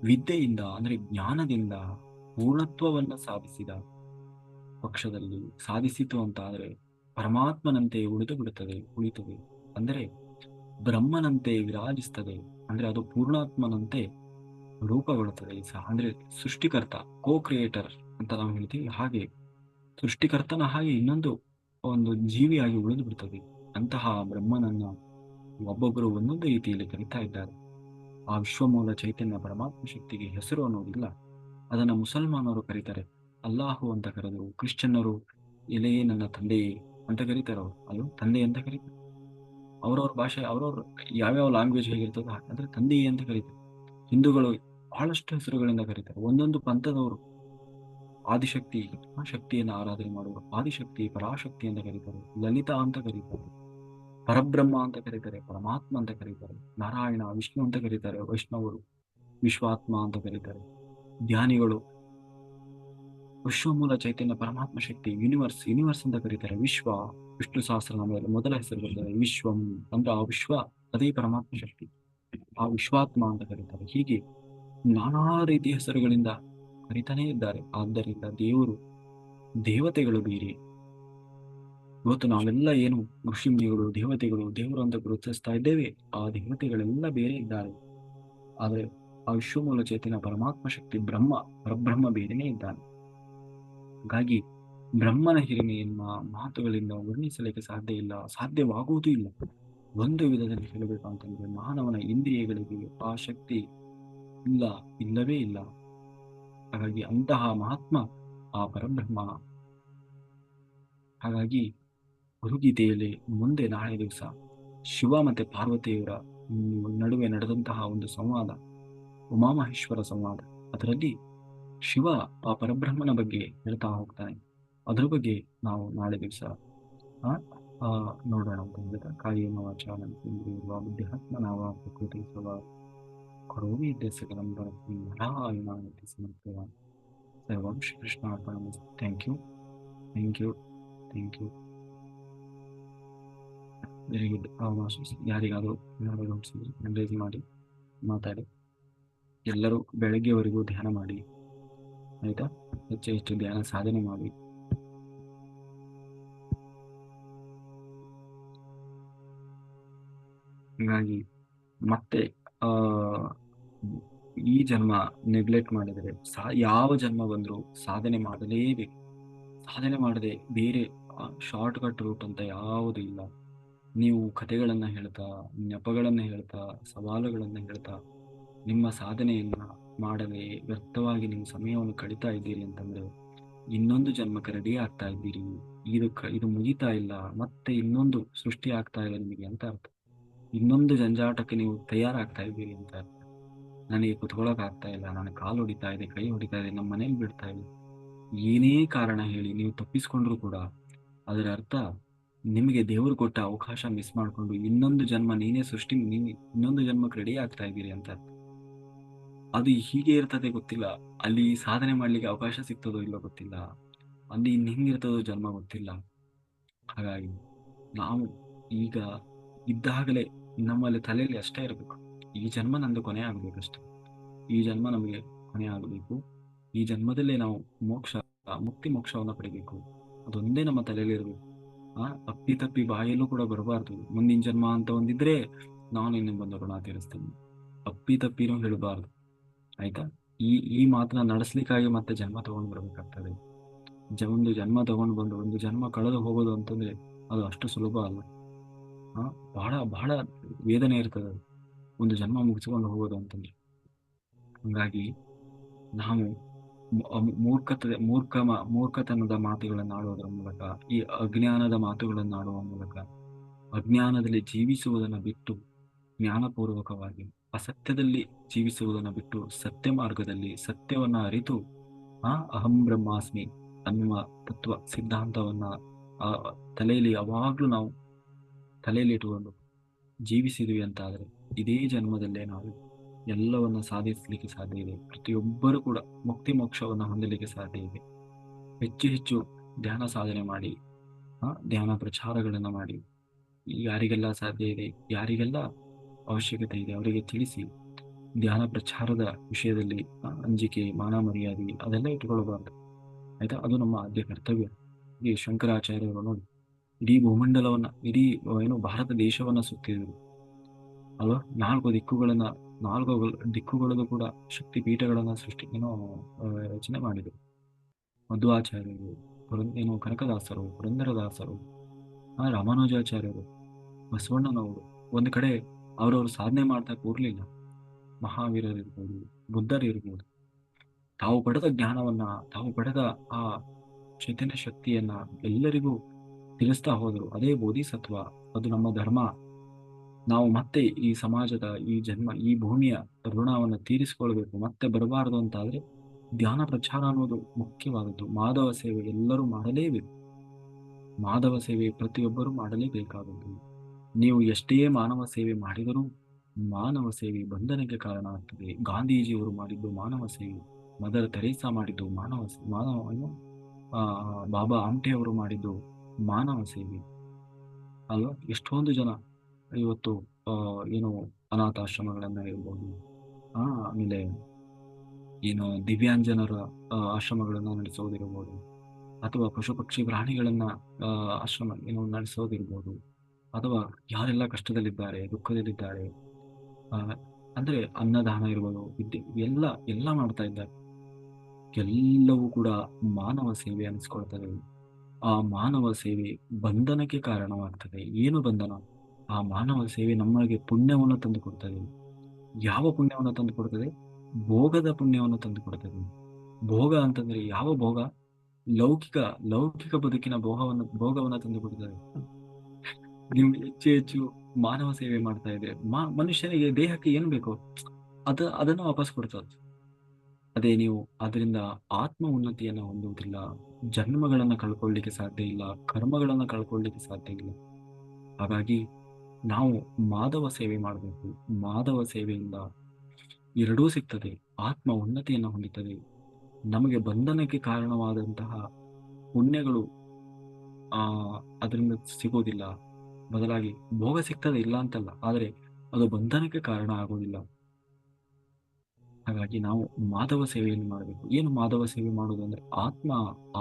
ವಿದ್ಯೆಯಿಂದ ಅಂದರೆ ಜ್ಞಾನದಿಂದ ಪೂರ್ಣತ್ವವನ್ನ ಸಾಧಿಸಿದ ಪಕ್ಷದಲ್ಲಿ, ಸಾಧಿಸಿತು ಅಂತ ಆದರೆ ಪರಮಾತ್ಮನಂತೆ ಉಳಿತದೆ. ಅಂದರೆ ಬ್ರಹ್ಮನಂತೆ ವಿರಾಜಿಸ್ತದೆ. ಅಂದ್ರೆ ಅದು ಪೂರ್ಣಾತ್ಮನಂತೆ ರೂಪಗೊಳ್ಳುತ್ತದೆ ಸಹ. ಅಂದ್ರೆ ಸೃಷ್ಟಿಕರ್ತ, ಕೋ ಕ್ರಿಯೇಟರ್ ಅಂತ ನಾವು ಹೇಳ್ತೀವಿ, ಹಾಗೆ ಸೃಷ್ಟಿಕರ್ತನ ಹಾಗೆ ಇನ್ನೊಂದು ಒಂದು ಜೀವಿಯಾಗಿ ಉಳಿದು ಬಿಡ್ತದೆ. ಅಂತಹ ಬ್ರಹ್ಮನನ್ನ ಒಬ್ಬೊಬ್ಬರು ಒಂದೊಂದು ರೀತಿಯಲ್ಲಿ ಕರೀತಾ ಇದ್ದಾರೆ. ಆ ವಿಶ್ವಮೂಲ ಚೈತನ್ಯ ಪರಮಾತ್ಮ ಶಕ್ತಿಗೆ ಹೆಸರು ಅನ್ನೋದಿಲ್ಲ. ಅದನ್ನ ಮುಸಲ್ಮಾನರು ಕರೀತಾರೆ ಅಲ್ಲಾಹು ಅಂತ ಕರೆದರು. ಕ್ರಿಶ್ಚಿಯನ್ನರು ಎಲೆ ನನ್ನ ತಂದೆಯೇ ಅಂತ ಕರೀತಾರೆ ಅವರು, ಅದು ತಂದೆ ಅಂತ ಕರೀತಾರೆ. ಅವ್ರವ್ರ ಭಾಷೆ ಅವ್ರವ್ರ ಯಾವ್ಯಾವ ಲ್ಯಾಂಗ್ವೇಜ್ ಹೇಗಿರ್ತದೋ ಅಂದ್ರೆ ತಂದೆಯೇ ಅಂತ ಕರೀತಾರೆ. ಹಿಂದೂಗಳು ಬಹಳಷ್ಟು ಹೆಸರುಗಳಿಂದ ಕರೀತಾರೆ. ಒಂದೊಂದು ಪಂಥದವರು ಆದಿಶಕ್ತಿ, ಆ ಶಕ್ತಿಯನ್ನು ಆರಾಧನೆ ಮಾಡುವರು. ಆದಿಶಕ್ತಿ, ಪರಾಶಕ್ತಿ ಅಂತ ಕರೀತಾರೆ, ಲಲಿತಾ ಅಂತ ಕರೀತಾರೆ, ಪರಬ್ರಹ್ಮ ಅಂತ ಕರೀತಾರೆ, ಪರಮಾತ್ಮ ಅಂತ ಕರೀತಾರೆ, ನಾರಾಯಣ, ವಿಷ್ಣು ಅಂತ ಕರೀತಾರೆ. ವೈಷ್ಣವರು ವಿಶ್ವಾತ್ಮ ಅಂತ ಕರೀತಾರೆ. ಧ್ಯಾನಿಗಳು ವಿಶ್ವಮೂಲ ಚೈತನ್ಯ ಪರಮಾತ್ಮ ಶಕ್ತಿ, ಯೂನಿವರ್ಸ್ ಯೂನಿವರ್ಸ್ ಅಂತ ಕರೀತಾರೆ. ವಿಶ್ವ, ವಿಷ್ಣು ಸಹಸ್ರನಾಮದಲ್ಲಿ ಮೊದಲ ಹೆಸರು ಬರ್ತದೆ ವಿಶ್ವಂ ಅಂದ್ರೆ ಆ ವಿಶ್ವ, ಅದೇ ಪರಮಾತ್ಮ ಶಕ್ತಿ, ಆ ವಿಶ್ವಾತ್ಮ ಅಂತ ಕರೀತಾರೆ. ಹೀಗೆ ನಾನಾ ರೀತಿಯ ಹೆಸರುಗಳಿಂದ ಕರೀತಾನೇ ಇದ್ದಾರೆ. ಆದ್ದರಿಂದ ದೇವರು, ದೇವತೆಗಳು ಬೇರೆ. ಇವತ್ತು ನಾವೆಲ್ಲ ಏನು ಋಷಿ ಮುನಿಗಳು, ದೇವತೆಗಳು, ದೇವರು ಅಂತ ಗುರುತಿಸ್ತಾ ಇದ್ದೇವೆ, ಆ ದೇವತೆಗಳೆಲ್ಲ ಬೇರೆ ಇದ್ದಾರೆ. ಆದರೆ ಆ ವಿಶ್ವಮೂಲ ಚೇತನ ಪರಮಾತ್ಮ ಶಕ್ತಿ ಬ್ರಹ್ಮ, ಪರಬ್ರಹ್ಮ ಬೇರೆನೇ ಇದ್ದಾನೆ. ಹಾಗಾಗಿ ಬ್ರಹ್ಮನ ಹಿರಿಮೆಯನ್ನ ಮಾತುಗಳಿಂದ ವರ್ಣಿಸಲಿಕ್ಕೆ ಸಾಧ್ಯ ಇಲ್ಲ, ಸಾಧ್ಯವಾಗುವುದೂ ಇಲ್ಲ. ಒಂದು ವಿಧದಲ್ಲಿ ಹೇಳಬೇಕು ಅಂತಂದ್ರೆ ಮಾನವನ ಇಂದ್ರಿಯಗಳಿಗೆ ಆ ಶಕ್ತಿ ಇಲ್ಲ, ಇಲ್ಲವೇ ಇಲ್ಲ. ಹಾಗಾಗಿ ಅಂತಹ ಮಹಾತ್ಮ ಆ ಪರಬ್ರಹ್ಮ. ಹಾಗಾಗಿ ಗುರುಗೀತೆಯಲ್ಲಿ ಮುಂದೆ ನಾಳೆ ದಿವಸ ಶಿವ ಮತ್ತೆ ಪಾರ್ವತಿಯವರ ನಡುವೆ ನಡೆದಂತಹ ಒಂದು ಸಂವಾದ, ಉಮಾಮಹೇಶ್ವರ ಸಂವಾದ, ಅದರಲ್ಲಿ ಶಿವ ಆ ಪರಬ್ರಹ್ಮನ ಬಗ್ಗೆ ಹೇಳ್ತಾ ಹೋಗ್ತಾನೆ. ಅದ್ರ ಬಗ್ಗೆ ನಾವು ನಾಳೆ ದಿವಸ ನೋಡೋಣ ಅಂತ ಹೇಳಿದ್ರೆ, ಕಾಯೇನ ವಾಚಾ ಮನಸೇಂದ್ರಿಯರ್ವಾ ಬುದ್ಧಿಯಾತ್ಮನಾವ ಪ್ರಕೃತಿ ಸ್ವಭಾವ ಕರೋಮಿ ಸಕಲಂ ಪರಸ್ಮೈ ನಾರಾಯಣಾಯ ಸಮರ್ಪಯಾಮಿ. ಸರ್ವಂ ಶ್ರೀಕೃಷ್ಣಾರ್ಪಣಮಸ್ತು. Thank you, thank you, thank you. Very good. ಯಾರಿಗಾದರೂ ಎಂಕರೇಜ್ ಮಾಡಿ, ಮಾತಾಡಿ. ಎಲ್ಲರೂ ಬೆಳಗ್ಗೆವರೆಗೂ ಧ್ಯಾನ ಮಾಡಿ, ಆಯ್ತಾ? ಹೆಚ್ಚು ಹೆಚ್ಚು ಧ್ಯಾನ ಸಾಧನೆ ಮಾಡಿ. ಹೀಗಾಗಿ ಮತ್ತೆ ಈ ಜನ್ಮ ನೆಗ್ಲೆಕ್ಟ್ ಮಾಡಿದರೆ ಯಾವ ಜನ್ಮ ಬಂದರೂ ಸಾಧನೆ ಮಾಡಲೇಬೇಕು. ಸಾಧನೆ ಮಾಡದೆ ಬೇರೆ ಶಾರ್ಟ್ ಕಟ್ ರೂಟ್ ಅಂತ ಯಾವುದೂ ಇಲ್ಲ. ನೀವು ಕಥೆಗಳನ್ನ ಹೇಳ್ತಾ, ನೆಪಗಳನ್ನ ಹೇಳ್ತಾ, ಸವಾಲುಗಳನ್ನ ಹೇಳ್ತಾ ನಿಮ್ಮ ಸಾಧನೆಯನ್ನ ಮಾಡದೆ ವ್ಯರ್ಥವಾಗಿ ನಿಮ್ಮ ಸಮಯವನ್ನು ಕಳೀತಾ ಇದ್ದೀರಿ ಅಂತಂದ್ರೆ ಇನ್ನೊಂದು ಜನ್ಮಕ್ಕೆ ರೆಡಿ ಆಗ್ತಾ ಇದ್ದೀರಿ. ಇದು ಮುಗಿತಾ ಇಲ್ಲ, ಮತ್ತೆ ಇನ್ನೊಂದು ಸೃಷ್ಟಿ ಆಗ್ತಾ ಇದೆ ನಿಮಗೆ ಅಂತ ಅರ್ಥ. ಇನ್ನೊಂದು ಜಂಜಾಟಕ್ಕೆ ನೀವು ತಯಾರಾಗ್ತಾ ಇದ್ದೀರಿ ಅಂತ ಅರ್ಥ. ನನಗೆ ಕುತ್ಕೊಳ್ಳೋಕೆ ಆಗ್ತಾ ಇಲ್ಲ, ನನ್ನ ಕಾಲು ಹೊಡಿತಾ ಇದೆ, ಕೈ ಹೊಡಿತಾ ಇದೆ, ನಮ್ಮ ಮನೇಲಿ ಬಿಡ್ತಾ ಇಲ್ಲ, ಏನೇ ಕಾರಣ ಹೇಳಿ ನೀವು ತಪ್ಪಿಸ್ಕೊಂಡ್ರು ಕೂಡ ಅದರ ಅರ್ಥ ನಿಮಗೆ ದೇವರು ಕೊಟ್ಟ ಅವಕಾಶ ಮಿಸ್ ಮಾಡ್ಕೊಂಡು ಇನ್ನೊಂದು ಜನ್ಮ ನೀನೇ ಇನ್ನೊಂದು ಜನ್ಮಕ್ಕೆ ರೆಡಿ ಆಗ್ತಾ ಇದ್ದೀರಿ ಅಂತ. ಅದು ಹೀಗೆ ಇರ್ತದೆ ಗೊತ್ತಿಲ್ಲ, ಅಲ್ಲಿ ಸಾಧನೆ ಮಾಡ್ಲಿಕ್ಕೆ ಅವಕಾಶ ಸಿಗ್ತದೋ ಇಲ್ಲೋ ಗೊತ್ತಿಲ್ಲ, ಅಲ್ಲಿ ಹಿಂಗಿರ್ತದೋ ಜನ್ಮ ಗೊತ್ತಿಲ್ಲ. ಹಾಗಾಗಿ ನಾವು ಈಗ ಇದ್ದಾಗಲೇ ನಮ್ಮಲ್ಲಿ ತಲೆಯಲ್ಲಿ ಅಷ್ಟೇ ಇರಬೇಕು, ಈ ಜನ್ಮ ನಂದು ಕೊನೆ ಆಗ್ಬೇಕಷ್ಟೆ, ಈ ಜನ್ಮ ನಮಗೆ ಕೊನೆ ಆಗಬೇಕು, ಈ ಜನ್ಮದಲ್ಲೇ ನಾವು ಮುಕ್ತಿ ಮೋಕ್ಷವನ್ನು ಪಡಿಬೇಕು, ಅದೊಂದೇ ನಮ್ಮ ತಲೆಯಲ್ಲಿ ಇರಬೇಕು. ಅಪ್ಪಿ ತಪ್ಪಿ ಬಾಯಲ್ಲೂ ಕೂಡ ಬರಬಾರ್ದು. ಮುಂದಿನ ಜನ್ಮ ಅಂತ ಒಂದಿದ್ರೆ ನಾನು ಇನ್ನು ಬಂದು ಋಣ ತೀರಿಸ್ತೇನೆ, ಅಪ್ಪಿ ತಪ್ಪಿನೂ ಹೇಳಬಾರ್ದು. ಆಯ್ತಾ? ಈ ಮಾತನ್ನ ನಡೆಸ್ಲಿಕ್ಕಾಗಿ ಮತ್ತೆ ಜನ್ಮ ತಗೊಂಡು ಬರ್ಬೇಕಾಗ್ತದೆ. ಒಂದು ಜನ್ಮ ತಗೊಂಡು ಬಂದು ಒಂದು ಜನ್ಮ ಕಳೆದು ಹೋಗೋದು ಅಂತಂದ್ರೆ ಅದು ಅಷ್ಟು ಸುಲಭ ಅಲ್ಲ. ಬಹಳ ಬಹಳ ವೇದನೆ ಇರ್ತದೆ ಒಂದು ಜನ್ಮ ಮುಗಿಸ್ಕೊಂಡು ಹೋಗೋದು ಅಂತಂದ್ರೆ. ಹಂಗಾಗಿ ನಾವು ಮೂರ್ಖತನದ ಮಾತುಗಳನ್ನು ಆಡುವುದರ ಮೂಲಕ, ಈ ಅಜ್ಞಾನದ ಮಾತುಗಳನ್ನು ಆಡುವ ಮೂಲಕ, ಅಜ್ಞಾನದಲ್ಲಿ ಜೀವಿಸುವುದನ್ನು ಬಿಟ್ಟು ಜ್ಞಾನಪೂರ್ವಕವಾಗಿ ಅಸತ್ಯದಲ್ಲಿ ಜೀವಿಸುವುದನ್ನು ಬಿಟ್ಟು ಸತ್ಯ ಮಾರ್ಗದಲ್ಲಿ ಸತ್ಯವನ್ನ ಅರಿತು ಅಹಂ ಬ್ರಹ್ಮಾಸ್ಮಿ ಅನ್ನುವ ತತ್ವ ಸಿದ್ಧಾಂತವನ್ನ ತಲೆಯಲ್ಲಿ ಯಾವಾಗ್ಲೂ ನಾವು ತಲೆಯಲ್ಲಿ ಇಟ್ಟುಕೊಂಡು ಜೀವಿಸಿದ್ವಿ ಅಂತಾದ್ರೆ ಇದೇ ಜನ್ಮದಲ್ಲೇ ನಾವು ಎಲ್ಲವನ್ನ ಸಾಧಿಸಲಿಕ್ಕೆ ಸಾಧ್ಯ ಇದೆ. ಪ್ರತಿಯೊಬ್ಬರು ಕೂಡ ಮುಕ್ತಿ ಮೋಕ್ಷವನ್ನ ಹೊಂದಲಿಕ್ಕೆ ಸಾಧ್ಯ ಇದೆ. ಹೆಚ್ಚು ಹೆಚ್ಚು ಧ್ಯಾನ ಸಾಧನೆ ಮಾಡಿ, ಧ್ಯಾನ ಪ್ರಚಾರಗಳನ್ನ ಮಾಡಿ, ಯಾರಿಗೆಲ್ಲ ಸಾಧ್ಯ ಇದೆ, ಯಾರಿಗೆಲ್ಲ ಅವಶ್ಯಕತೆ ಇದೆ ಅವರಿಗೆ ತಿಳಿಸಿ. ಧ್ಯಾನ ಪ್ರಚಾರದ ವಿಷಯದಲ್ಲಿ ಅಂಜಿಕೆ, ಮಾನ ಮರ್ಯಾದೆ ಅದೆಲ್ಲ ಇಟ್ಕೊಳ್ಬಾರ್ದು. ಆಯ್ತಾ? ಅದು ನಮ್ಮ ಆದ್ಯ ಕರ್ತವ್ಯ. ಈ ಶಂಕರಾಚಾರ್ಯರು ನೋಡಿ ಇಡೀ ಭೂಮಂಡಲವನ್ನ, ಇಡೀ ಭಾರತ ದೇಶವನ್ನ ಸುತ್ತಿದ್ರು ಅಲ್ವಾ? 4 ದಿಕ್ಕುಗಳಲ್ಲೂ ಕೂಡ ಶಕ್ತಿ ಪೀಠಗಳನ್ನ ರಚನೆ ಮಾಡಿದರು. ಮಧ್ವಾಚಾರ್ಯರು, ಕನಕದಾಸರು, ಪುರಂದರದಾಸರು, ರಾಮಾನುಜಾಚಾರ್ಯರು, ಬಸವಣ್ಣನವರು. ಒಂದು ಕಡೆ ಅವರವರು ಸಾಧನೆ ಮಾಡ್ತಾ ಕೂರ್ಲಿಲ್ಲ. ಮಹಾವೀರರಿರ್ಬೋದು, ಬುದ್ಧರಿರ್ಬೋದು, ತಾವು ಪಡೆದ ಜ್ಞಾನವನ್ನ, ತಾವು ಪಡೆದ ಆ ಚೈತನ್ಯ ಶಕ್ತಿಯನ್ನ ಎಲ್ಲರಿಗೂ ತಿಳಿಸ್ತಾ ಹೋದರು. ಅದೇ ಬೋಧಿಸತ್ವ. ಅದು ನಮ್ಮ ಧರ್ಮ. ನಾವು ಮತ್ತೆ ಈ ಸಮಾಜದ, ಈ ಜನ್ಮ, ಈ ಭೂಮಿಯ ಋಣವನ್ನು ತೀರಿಸಿಕೊಳ್ಬೇಕು, ಮತ್ತೆ ಬರಬಾರದು ಅಂತಾದ್ರೆ ಧ್ಯಾನ ಪ್ರಚಾರ ಅನ್ನೋದು ಮುಖ್ಯವಾದದ್ದು. ಮಾಧವ ಸೇವೆ ಎಲ್ಲರೂ ಮಾಡಲೇಬೇಕು. ಮಾಧವ ಸೇವೆ ಪ್ರತಿಯೊಬ್ಬರೂ ಮಾಡಲೇಬೇಕಾದದ್ದು. ನೀವು ಎಷ್ಟೇ ಮಾನವ ಸೇವೆ ಮಾಡಿದರೂ ಮಾನವ ಸೇವೆ ಬಂಧನಕ್ಕೆ ಕಾರಣ ಆಗ್ತದೆ. ಗಾಂಧೀಜಿಯವರು ಮಾಡಿದ್ದು ಮಾನವ ಸೇವೆ, ಮದರ್ ತೆರೇಸಾ ಮಾಡಿದ್ದು ಮಾನವ ಆ, ಬಾಬಾ ಆಮ್ಟೆ ಅವರು ಮಾಡಿದ್ದು ಮಾನವ ಸೇವೆ ಅಲ್ವಾ. ಎಷ್ಟೊಂದು ಜನ ಇವತ್ತು ಆ ಏನು ಅನಾಥಾಶ್ರಮಗಳನ್ನ ಇರ್ಬೋದು, ಆಮೇಲೆ ಏನು ದಿವ್ಯಾಂಜನರ ಆಶ್ರಮಗಳನ್ನ ನಡೆಸೋದಿರ್ಬೋದು, ಅಥವಾ ಪಶು ಪಕ್ಷಿ ಪ್ರಾಣಿಗಳನ್ನ ಆ ಆಶ್ರಮ ಏನು ನಡೆಸೋದಿರ್ಬೋದು, ಅಥವಾ ಯಾರೆಲ್ಲ ಕಷ್ಟದಲ್ಲಿದ್ದಾರೆ, ದುಃಖದಲ್ಲಿದ್ದಾರೆ, ಆ ಅಂದ್ರೆ ಅನ್ನದಾನ ಇರ್ಬೋದು, ವಿದ್ಯೆ, ಎಲ್ಲ ಎಲ್ಲ ಮಾಡ್ತಾ ಇದ್ದಾರೆ. ಎಲ್ಲವೂ ಕೂಡ ಮಾನವ ಸೇವೆ ಅನಿಸ್ಕೊಳ್ತದೆ. ಆ ಮಾನವ ಸೇವೆ ಬಂಧನಕ್ಕೆ ಕಾರಣವಾಗ್ತದೆ. ಏನು ಬಂಧನ? ಆ ಮಾನವ ಸೇವೆ ನಮಗೆ ಪುಣ್ಯವನ್ನು ತಂದು ಕೊಡ್ತದೆ. ಯಾವ ಪುಣ್ಯವನ್ನು ತಂದು ಕೊಡ್ತದೆ? ಭೋಗದ ಪುಣ್ಯವನ್ನು ತಂದು ಕೊಡ್ತದೆ. ಭೋಗ ಅಂತಂದ್ರೆ ಯಾವ ಭೋಗ? ಲೌಕಿಕ ಲೌಕಿಕ ಬದುಕಿನ ಭೋಗವನ್ನ ತಂದು ಕೊಡ್ತದೆ. ನೀವು ಹೆಚ್ಚು ಹೆಚ್ಚು ಮಾನವ ಸೇವೆ ಮಾಡ್ತಾ ಇದ್ರೆ ಮನುಷ್ಯನಿಗೆ ದೇಹಕ್ಕೆ ಏನು ಬೇಕೋ ಅದನ್ನು ವಾಪಸ್ ಕೊಡ್ತದೆ. ಅದೇ ನೀವು ಅದರಿಂದ ಆತ್ಮ ಉನ್ನತಿಯನ್ನು ಹೊಂದುವುದಿಲ್ಲ, ಜನ್ಮಗಳನ್ನ ಕಳ್ಕೊಳ್ಳಿಕ್ಕೆ ಸಾಧ್ಯ ಇಲ್ಲ, ಕರ್ಮಗಳನ್ನ ಕಳ್ಕೊಳ್ಳಿಕ್ಕೆ ಸಾಧ್ಯ ಇಲ್ಲ. ಹಾಗಾಗಿ ನಾವು ಮಾಧವ ಸೇವೆ ಮಾಡಬೇಕು. ಮಾಧವ ಸೇವೆಯಿಂದ ಎರಡೂ ಸಿಗ್ತದೆ. ಆತ್ಮ ಉನ್ನತಿಯನ್ನು ಹೊಂದುತ್ತದೆ. ನಮಗೆ ಬಂಧನಕ್ಕೆ ಕಾರಣವಾದಂತಹ ಪುಣ್ಯಗಳು ಆ ಅದರಿಂದ ಸಿಗೋದಿಲ್ಲ. ಬದಲಾಗಿ ಭೋಗ ಸಿಗ್ತದೆ, ಇಲ್ಲ ಅಂತಲ್ಲ, ಆದರೆ ಅದು ಬಂಧನಕ್ಕೆ ಕಾರಣ ಆಗೋದಿಲ್ಲ. ಹಾಗಾಗಿ ನಾವು ಮಾಧವ ಸೇವೆಯನ್ನು ಮಾಡಬೇಕು. ಏನು ಮಾಧವ ಸೇವೆ ಮಾಡುವುದು ಅಂದ್ರೆ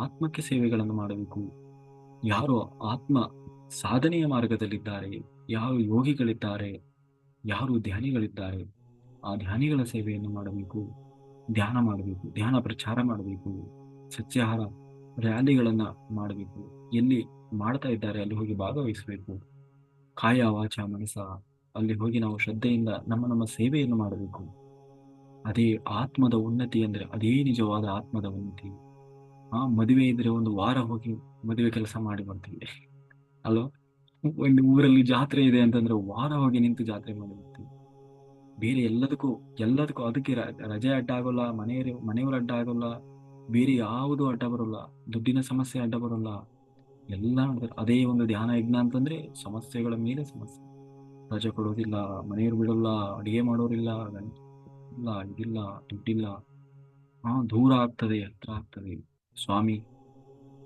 ಆತ್ಮಕ್ಕೆ ಸೇವೆಗಳನ್ನು ಮಾಡಬೇಕು. ಯಾರು ಆತ್ಮ ಸಾಧನೆಯ ಮಾರ್ಗದಲ್ಲಿದ್ದಾರೆ, ಯಾರು ಯೋಗಿಗಳಿದ್ದಾರೆ, ಯಾರು ಧ್ಯಾನಿಗಳಿದ್ದಾರೆ, ಆ ಧ್ಯಾನಿಗಳ ಸೇವೆಯನ್ನು ಮಾಡಬೇಕು. ಧ್ಯಾನ ಮಾಡಬೇಕು, ಧ್ಯಾನ ಪ್ರಚಾರ ಮಾಡಬೇಕು, ಸಸ್ಯಾಹಾರ ರ್ಯಾಲಿಗಳನ್ನ ಮಾಡಬೇಕು. ಎಲ್ಲಿ ಮಾಡ್ತಾ ಇದ್ದಾರೆ ಅಲ್ಲಿ ಹೋಗಿ ಭಾಗವಹಿಸಬೇಕು. ಕಾಯ ವಾಚ ಮನಸ ಅಲ್ಲಿ ಹೋಗಿ ನಾವು ಶ್ರದ್ಧೆಯಿಂದ ನಮ್ಮ ಸೇವೆಯನ್ನು ಮಾಡಬೇಕು. ಅದೇ ಆತ್ಮದ ಉನ್ನತಿ ಅಂದ್ರೆ ಅದೇ ನಿಜವಾದ ಆತ್ಮದ ಉನ್ನತಿ. ಮದುವೆ ಇದ್ರೆ ಒಂದು ವಾರ ಹೋಗಿ ಮದುವೆ ಕೆಲಸ ಮಾಡಿ ಬರ್ತೀವಿ ಅಲ್ವಾ. ಒಂದು ಊರಲ್ಲಿ ಜಾತ್ರೆ ಇದೆ ಅಂತಂದ್ರೆ ವಾರ ಹೋಗಿ ನಿಂತು ಜಾತ್ರೆ ಮಾಡಿ ಬರ್ತೀವಿ. ಬೇರೆ ಎಲ್ಲದಕ್ಕೂ ಅದಕ್ಕೆ ರಜೆ ಅಡ್ಡ ಆಗೋಲ್ಲ, ಮನೆಯವರು ಅಡ್ಡ ಆಗೋಲ್ಲ, ಬೇರೆ ಯಾವುದು ಅಡ್ಡ ಬರೋಲ್ಲ, ದುಡ್ಡಿನ ಸಮಸ್ಯೆ ಅಡ್ಡ ಬರೋಲ್ಲ. ಎಲ್ಲ ಅದೇ ಒಂದು ಧ್ಯಾನ ಯಜ್ಞ ಅಂತಂದ್ರೆ ಸಮಸ್ಯೆಗಳ ಮೇಲೆ ಸಮಸ್ಯೆ. ರಜೆ ಕೊಡೋದಿಲ್ಲ, ಮನೆಯವರು ಬಿಡೋಲ್ಲ, ಅಡಿಗೆ ಮಾಡೋರಿಲ್ಲ, ಇಲ್ಲ ಇದಿಲ್ಲ, ದುಡ್ಡಿಲ್ಲ. ದೂರ ಆಗ್ತದೆ, ಹತ್ರ ಆಗ್ತದೆ. ಸ್ವಾಮಿ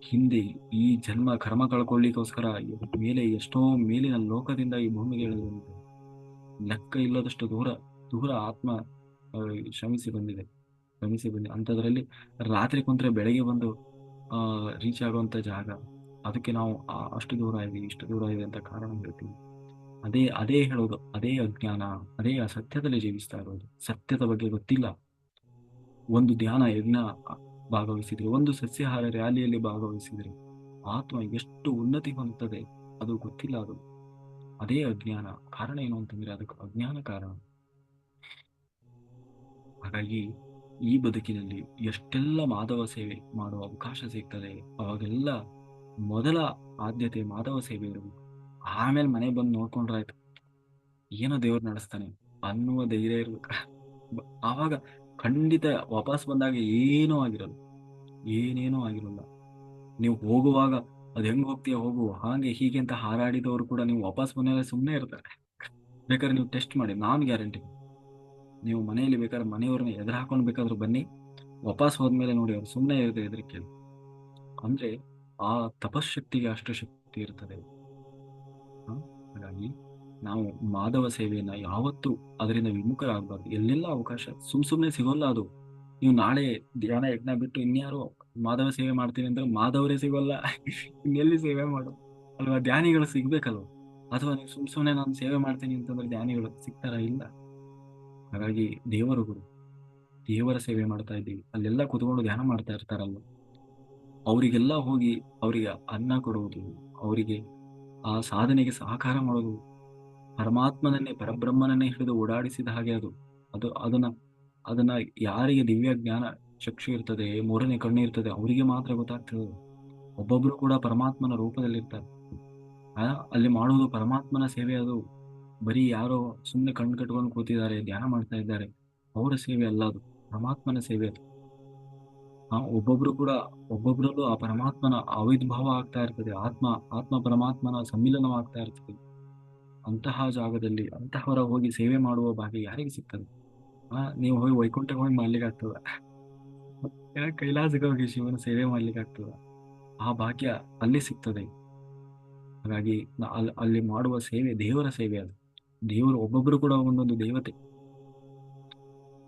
ಹಿಂದೆ ಈ ಜನ್ಮ ಕರ್ಮ ಕಳ್ಕೊಳ್ಳಿಕ್ಕೋಸ್ಕರ ಮೇಲೆ ಎಷ್ಟೋ ಮೇಲಿನ ಲೋಕದಿಂದ ಈ ಭೂಮಿಗೆ ಇಳಿದಿದೆ. ಲೆಕ್ಕ ಇಲ್ಲದಷ್ಟು ದೂರ ಆತ್ಮ ಶ್ರಮಿಸಿ ಬಂದಿದೆ. ಅಂಥದ್ರಲ್ಲಿ ರಾತ್ರಿ ಕುಂತ್ರೆ ಬೆಳಗ್ಗೆ ಬಂದು ರೀಚ್ ಆಗುವಂತ ಜಾಗ. ಅದಕ್ಕೆ ನಾವು ಅಷ್ಟು ದೂರ ಇದೆ, ಇಷ್ಟು ದೂರ ಇದೆ ಅಂತ ಕಾರಣ ಹೇಳ್ತೀವಿ. ಅದೇ ಹೇಳೋದು, ಅದೇ ಅಜ್ಞಾನ, ಅದೇ ಅಸತ್ಯದಲ್ಲಿ ಜೀವಿಸ್ತಾ ಇರೋದು. ಸತ್ಯದ ಬಗ್ಗೆ ಗೊತ್ತಿಲ್ಲ. ಒಂದು ಧ್ಯಾನ ಯಜ್ಞ ಭಾಗವಹಿಸಿದ್ರೆ, ಒಂದು ಸಸ್ಯಾಹಾರ ರ್ಯಾಲಿಯಲ್ಲಿ ಭಾಗವಹಿಸಿದ್ರೆ ಆತ್ಮ ಎಷ್ಟು ಉನ್ನತಿ ಹೊಂದುತ್ತದೆ ಅದು ಗೊತ್ತಿಲ್ಲ. ಅದೇ ಅಜ್ಞಾನ. ಕಾರಣ ಏನು ಅಂತಂದ್ರೆ ಅದಕ್ಕೆ ಅಜ್ಞಾನ ಕಾರಣ. ಹಾಗಾಗಿ ಈ ಬದುಕಿನಲ್ಲಿ ಎಷ್ಟೆಲ್ಲ ಮಾಧವ ಸೇವೆ ಮಾಡುವ ಅವಕಾಶ ಸಿಗ್ತದೆ ಅವಾಗೆಲ್ಲ ಮೊದಲ ಆದ್ಯತೆ ಮಾಧವ ಸೇವೆ ಇರಬೇಕು. ಆಮೇಲೆ ಮನೆ ಬಂದು ನೋಡ್ಕೊಂಡ್ರಾಯ್ತು, ಏನೋ ದೇವ್ರು ನಡೆಸ್ತಾನೆ ಅನ್ನುವ ಧೈರ್ಯ ಇರ್ಬೇಕು. ಆವಾಗ ಖಂಡಿತ ವಾಪಸ್ ಬಂದಾಗ ಏನೇನೋ ಆಗಿರಲ್ಲ. ನೀವು ಹೋಗುವಾಗ ಅದ್ ಹೆಂಗ್ ಹೋಗ್ತೀಯ ಹೋಗು, ಹಾಗೆ ಹೀಗೆ ಅಂತ ಹಾರಾಡಿದವರು ಕೂಡ ನೀವು ವಾಪಸ್ ಮನೆಯಲ್ಲ ಸುಮ್ಮನೆ ಇರ್ತಾರೆ. ಬೇಕಾದ್ರೆ ನೀವು ಟೆಸ್ಟ್ ಮಾಡಿ, ನಾನು ಗ್ಯಾರಂಟಿ. ನೀವು ಮನೆಯಲ್ಲಿ ಬೇಕಾದ್ರೆ ಮನೆಯವ್ರನ್ನ ಎದುರು ಹಾಕೊಂಡು ಬೇಕಾದ್ರೂ ಬನ್ನಿ, ವಾಪಸ್ ಹೋದ್ಮೇಲೆ ನೋಡಿ ಅವ್ರು ಸುಮ್ಮನೆ ಇರುತ್ತೆ ಎದುರು ಕೇಳಿ. ಅಂದ್ರೆ ಆ ತಪಶಕ್ತಿಗೆ ಅಷ್ಟು ಶಕ್ತಿ ಇರ್ತದೆ. ಹಾಗಾಗಿ ನಾವು ಮಾಧವ ಸೇವೆಯನ್ನ ಯಾವತ್ತೂ ಅದರಿಂದ ವಿಮುಖರಾಗಬಾರ್ದು. ಎಲ್ಲೆಲ್ಲ ಅವಕಾಶ ಸುಮ್ಮನೆ ಸಿಗೋಲ್ಲ. ಅದು ನೀವು ನಾಳೆ ಧ್ಯಾನ ಯಜ್ಞ ಬಿಟ್ಟು ಇನ್ಯಾರು ಮಾಧವ ಸೇವೆ ಮಾಡ್ತೀನಿ ಅಂದ್ರೆ ಮಾಧವರೇ ಸಿಗೋಲ್ಲ. ಇನ್ನೆಲ್ಲಿ ಸೇವೆ ಮಾಡು ಅಲ್ವಾ? ಧ್ಯಾನಿಗಳು ಸಿಗ್ಬೇಕಲ್ವ? ಅಥವಾ ನೀವು ಸುಮ್ಮನೆ ನಾನು ಸೇವೆ ಮಾಡ್ತೀನಿ ಅಂತಂದ್ರೆ ಧ್ಯಾನಿಗಳು ಸಿಗ್ತಾರ? ಇಲ್ಲ. ಹಾಗಾಗಿ ದೇವರ ಸೇವೆ ಮಾಡ್ತಾ ಇದ್ದೀವಿ, ಅಲ್ಲೆಲ್ಲ ಕುತ್ಕೊಂಡು ಧ್ಯಾನ ಮಾಡ್ತಾ ಇರ್ತಾರಲ್ವ, ಅವರಿಗೆಲ್ಲ ಹೋಗಿ ಅವರಿಗೆ ಅನ್ನ ಕೊಡುವುದು, ಅವರಿಗೆ ಆ ಸಾಧನೆಗೆ ಸಹಕಾರ ಮಾಡೋದು, ಪರಮಾತ್ಮನನ್ನೇ ಪರಬ್ರಹ್ಮನನ್ನೇ ಹಿಡಿದು ಓಡಾಡಿಸಿದ ಹಾಗೆ ಅದು ಅದನ್ನ ಯಾರಿಗೆ ದಿವ್ಯ ಜ್ಞಾನ ಚಕ್ಷು ಇರ್ತದೆ, ಮೂರನೇ ಕಣ್ಣು ಇರ್ತದೆ, ಅವರಿಗೆ ಮಾತ್ರ ಗೊತ್ತಾಗ್ತದೆ. ಒಬ್ಬೊಬ್ರು ಕೂಡ ಪರಮಾತ್ಮನ ರೂಪದಲ್ಲಿರ್ತಾರೆ. ಆ ಅಲ್ಲಿ ಮಾಡುವುದು ಪರಮಾತ್ಮನ ಸೇವೆ ಅದು. ಬರೀ ಯಾರೋ ಸುಮ್ಮನೆ ಕಣ್ಣು ಕಟ್ಕೊಂಡು ಕೂತಿದ್ದಾರೆ, ಧ್ಯಾನ ಮಾಡ್ತಾ ಇದ್ದಾರೆ, ಅವರ ಸೇವೆ ಅಲ್ಲ ಅದು, ಪರಮಾತ್ಮನ ಸೇವೆ ಅದು. ಒಬ್ಬೊಬ್ರು ಕೂಡ ಒಬ್ಬೊಬ್ರಲ್ಲೂ ಆ ಪರಮಾತ್ಮನ ಆವಿರ್ಭಾವ ಆಗ್ತಾ ಇರ್ತದೆ. ಆತ್ಮ ಪರಮಾತ್ಮನ ಸಮ್ಮಿಲನವಾಗ್ತಾ ಇರ್ತದೆ. ಅಂತಹ ಜಾಗದಲ್ಲಿ ಅಂತಹವರ ಹೋಗಿ ಸೇವೆ ಮಾಡುವ ಭಾಗ್ಯ ಯಾರಿಗೆ ಸಿಗ್ತದೆ? ನೀವು ಹೋಗಿ ವೈಕುಂಠಕ್ಕೆ ಹೋಗಿ ಮಾಡ್ಲಿಕ್ಕೆ ಆಗ್ತದ? ಕೈಲಾಸಕ್ಕೆ ಹೋಗಿ ಶಿವನ ಸೇವೆ ಮಾಡ್ಲಿಕ್ಕೆ ಆಗ್ತದ? ಆ ಭಾಗ್ಯ ಅಲ್ಲಿ ಸಿಗ್ತದೆ. ಹಾಗಾಗಿ ಅಲ್ಲಿ ಮಾಡುವ ಸೇವೆ ದೇವರ ಸೇವೆ ಅದು. ದೇವರು ಒಬ್ಬೊಬ್ರು ಕೂಡ ಒಂದೊಂದು ದೇವತೆ.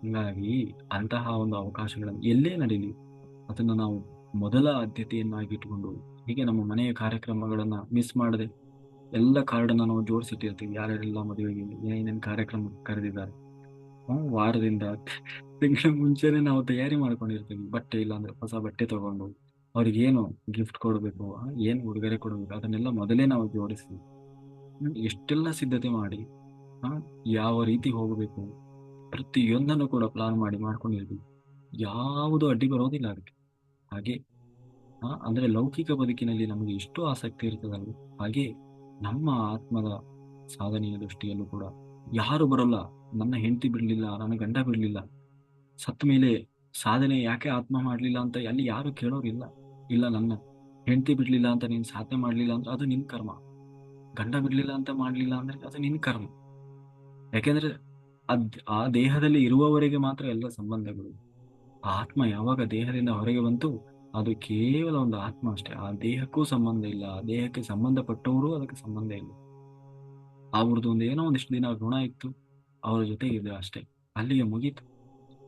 ಹೀಗಾಗಿ ಅಂತಹ ಒಂದು ಅವಕಾಶಗಳನ್ನು ಎಲ್ಲೇ ನಡೀಲಿ ಅದನ್ನು ನಾವು ಮೊದಲ ಆದ್ಯತೆಯನ್ನಾಗಿಟ್ಟುಕೊಂಡು, ಹೀಗೆ ನಮ್ಮ ಮನೆಯ ಕಾರ್ಯಕ್ರಮಗಳನ್ನ ಮಿಸ್ ಮಾಡದೆ ಎಲ್ಲ ಕಾರ್ಡನ್ನ ನಾವು ಜೋಡಿಸಿಟ್ಟಿರ್ತೀವಿ. ಯಾರ್ಯಾರೆಲ್ಲ ಮದುವೆಗೆ ಏನೇನು ಕಾರ್ಯಕ್ರಮ ಕರೆದಿದ್ದಾರೆ. ವಾರದಿಂದ ತಿಂಗಳ ಮುಂಚೆನೆ ನಾವು ತಯಾರಿ ಮಾಡ್ಕೊಂಡಿರ್ತೀವಿ. ಬಟ್ಟೆ ಇಲ್ಲ ಅಂದ್ರೆ ಹೊಸ ಬಟ್ಟೆ ತಗೊಂಡು ಅವ್ರಿಗೆ ಏನು ಗಿಫ್ಟ್ ಕೊಡಬೇಕು, ಏನು ಉಡುಗೊರೆ ಕೊಡಬೇಕು, ಅದನ್ನೆಲ್ಲ ಮೊದಲೇ ನಾವು ಜೋಡಿಸಿ ಎಷ್ಟೆಲ್ಲ ಸಿದ್ಧತೆ ಮಾಡಿ ಯಾವ ರೀತಿ ಹೋಗಬೇಕು ಪ್ರತಿಯೊಂದನ್ನು ಕೂಡ ಪ್ಲಾನ್ ಮಾಡಿ ಮಾಡ್ಕೊಂಡಿರ್ತೀವಿ. ಯಾವುದು ಅಡ್ಡಿ ಬರೋದಿಲ್ಲ ಅದಕ್ಕೆ. ಹಾಗೆ ಅಂದ್ರೆ ಲೌಕಿಕ ಬದುಕಿನಲ್ಲಿ ನಮಗೆ ಎಷ್ಟು ಆಸಕ್ತಿ ಇರ್ತದಲ್ಲ, ಹಾಗೆ ನಮ್ಮ ಆತ್ಮದ ಸಾಧನೆಯ ದೃಷ್ಟಿಯಲ್ಲೂ ಕೂಡ ಯಾರು ಬರೋಲ್ಲ. ನನ್ನ ಹೆಂಡತಿ ಬಿಡ್ಲಿಲ್ಲ, ನನ್ನ ಗಂಡ ಬಿಡ್ಲಿಲ್ಲ, ಸತ್ತ ಮೇಲೆ ಸಾಧನೆ ಯಾಕೆ ಆತ್ಮ ಮಾಡ್ಲಿಲ್ಲ ಅಂತ ಅಲ್ಲಿ ಯಾರು ಕೇಳೋರಿಲ್ಲ. ಇಲ್ಲ, ನನ್ನ ಹೆಂಡತಿ ಬಿಡ್ಲಿಲ್ಲ ಅಂತ ನೀನ್ ಸಾಧನೆ ಮಾಡ್ಲಿಲ್ಲ ಅಂದ್ರೆ ಅದು ನಿನ್ ಕರ್ಮ. ಗಂಡ ಬಿಡ್ಲಿಲ್ಲ ಅಂತ ಮಾಡ್ಲಿಲ್ಲ ಅಂದ್ರೆ ಅದು ನಿನ್ ಕರ್ಮ. ಯಾಕೆಂದ್ರೆ ಆ ದೇಹದಲ್ಲಿ ಇರುವವರೆಗೆ ಮಾತ್ರ ಎಲ್ಲ ಸಂಬಂಧಗಳು. ಆ ಆತ್ಮ ಯಾವಾಗ ದೇಹದಿಂದ ಹೊರಗೆ ಬಂತು, ಅದು ಕೇವಲ ಒಂದು ಆತ್ಮ ಅಷ್ಟೇ. ಆ ದೇಹಕ್ಕೂ ಸಂಬಂಧ ಇಲ್ಲ, ಆ ದೇಹಕ್ಕೆ ಸಂಬಂಧಪಟ್ಟವರು ಅದಕ್ಕೆ ಸಂಬಂಧ ಇಲ್ಲ. ಅವ್ರದ್ದು ಏನೋ ಒಂದಿಷ್ಟು ದಿನ ಋಣ ಇತ್ತು, ಅವ್ರ ಜೊತೆ ಇದೆ ಅಷ್ಟೇ, ಅಲ್ಲಿಗೆ ಮುಗೀತು.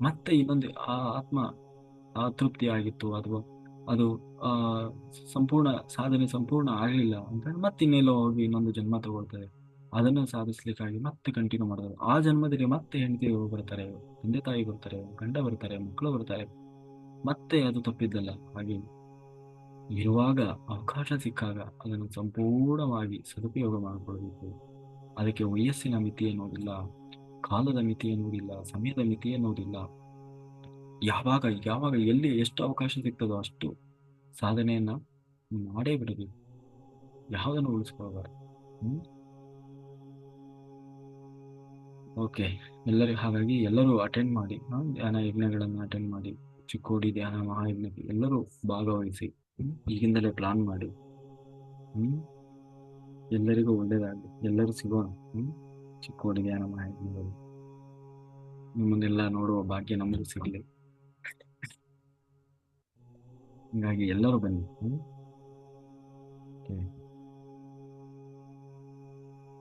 ಮತ್ತೆ ಇನ್ನೊಂದು ಆ ಆತ್ಮ ತೃಪ್ತಿ ಆಗಿತ್ತು, ಅಥವಾ ಅದು ಆ ಸಂಪೂರ್ಣ ಸಾಧನೆ ಸಂಪೂರ್ಣ ಆಗಲಿಲ್ಲ ಅಂತ ಮತ್ತೆ ಇನ್ನೆಲ್ಲೋ ಹೋಗಿ ಇನ್ನೊಂದು ಜನ್ಮ ತಗೊಳ್ತಾರೆ. ಅದನ್ನು ಸಾಧಿಸ್ಲಿಕ್ಕಾಗಿ ಮತ್ತೆ ಕಂಟಿನ್ಯೂ ಮಾಡೋದು. ಆ ಜನ್ಮದಲ್ಲಿ ಮತ್ತೆ ಹೆಂಡತಿ ಬರ್ತಾರೆ, ತಂದೆ ತಾಯಿ ಬರ್ತಾರೆ, ಗಂಡ ಬರ್ತಾರೆ, ಮಕ್ಕಳು ಬರ್ತಾರೆ. ಮತ್ತೆ ಅದು ತಪ್ಪಿದ್ದಲ್ಲ. ಹಾಗೆ ಇರುವಾಗ ಅವಕಾಶ ಸಿಕ್ಕಾಗ ಅದನ್ನು ಸಂಪೂರ್ಣವಾಗಿ ಸದುಪಯೋಗ ಮಾಡಿಕೊಳ್ಬೇಕು. ಅದಕ್ಕೆ ವಯಸ್ಸಿನ ಮಿತಿ ಎನ್ನುವುದಿಲ್ಲ, ಕಾಲದ ಮಿತಿ ಎನ್ನುವುದಿಲ್ಲ, ಸಮಯದ ಮಿತಿ ಎನ್ನುವುದಿಲ್ಲ. ಯಾವಾಗ ಯಾವಾಗ ಎಲ್ಲಿ ಎಷ್ಟು ಅವಕಾಶ ಸಿಗ್ತದೋ ಅಷ್ಟು ಸಾಧನೆಯನ್ನ ಮಾಡೇ ಬಿಡಬೇಕು. ಯಾವುದನ್ನು ಉಳಿಸ್ಕೊಳ್ಬಾರ್ದು. ಓಕೆ, ಹಾಗಾಗಿ ಎಲ್ಲರೂ ಅಟೆಂಡ್ ಮಾಡಿ, ಧ್ಯಾನ ಯಜ್ಞಗಳನ್ನು ಅಟೆಂಡ್ ಮಾಡಿ, ಚಿಕ್ಕೋಡಿ ಧ್ಯಾನ ಮಹಾಯಜ್ಞಕ್ಕೆ ಎಲ್ಲರೂ ಭಾಗವಹಿಸಿ. ಈಗಿಂದಲೇ ಪ್ಲಾನ್ ಮಾಡಿ. ಎಲ್ಲರಿಗೂ ಒಳ್ಳೇದಾಗಲಿ. ಎಲ್ಲರೂ ಸಿಗೋಣ ಚಿಕ್ಕೋಡಿ ಧ್ಯಾನ ಮಹಾಯಜ್ಞಗಳು. ನಿಮ್ಮನ್ನೆಲ್ಲ ನೋಡುವ ಭಾಗ್ಯ ನಮಗೂ ಸಿಗಲಿ. ಹೀಗಾಗಿ ಎಲ್ಲರೂ ಬನ್ನಿ.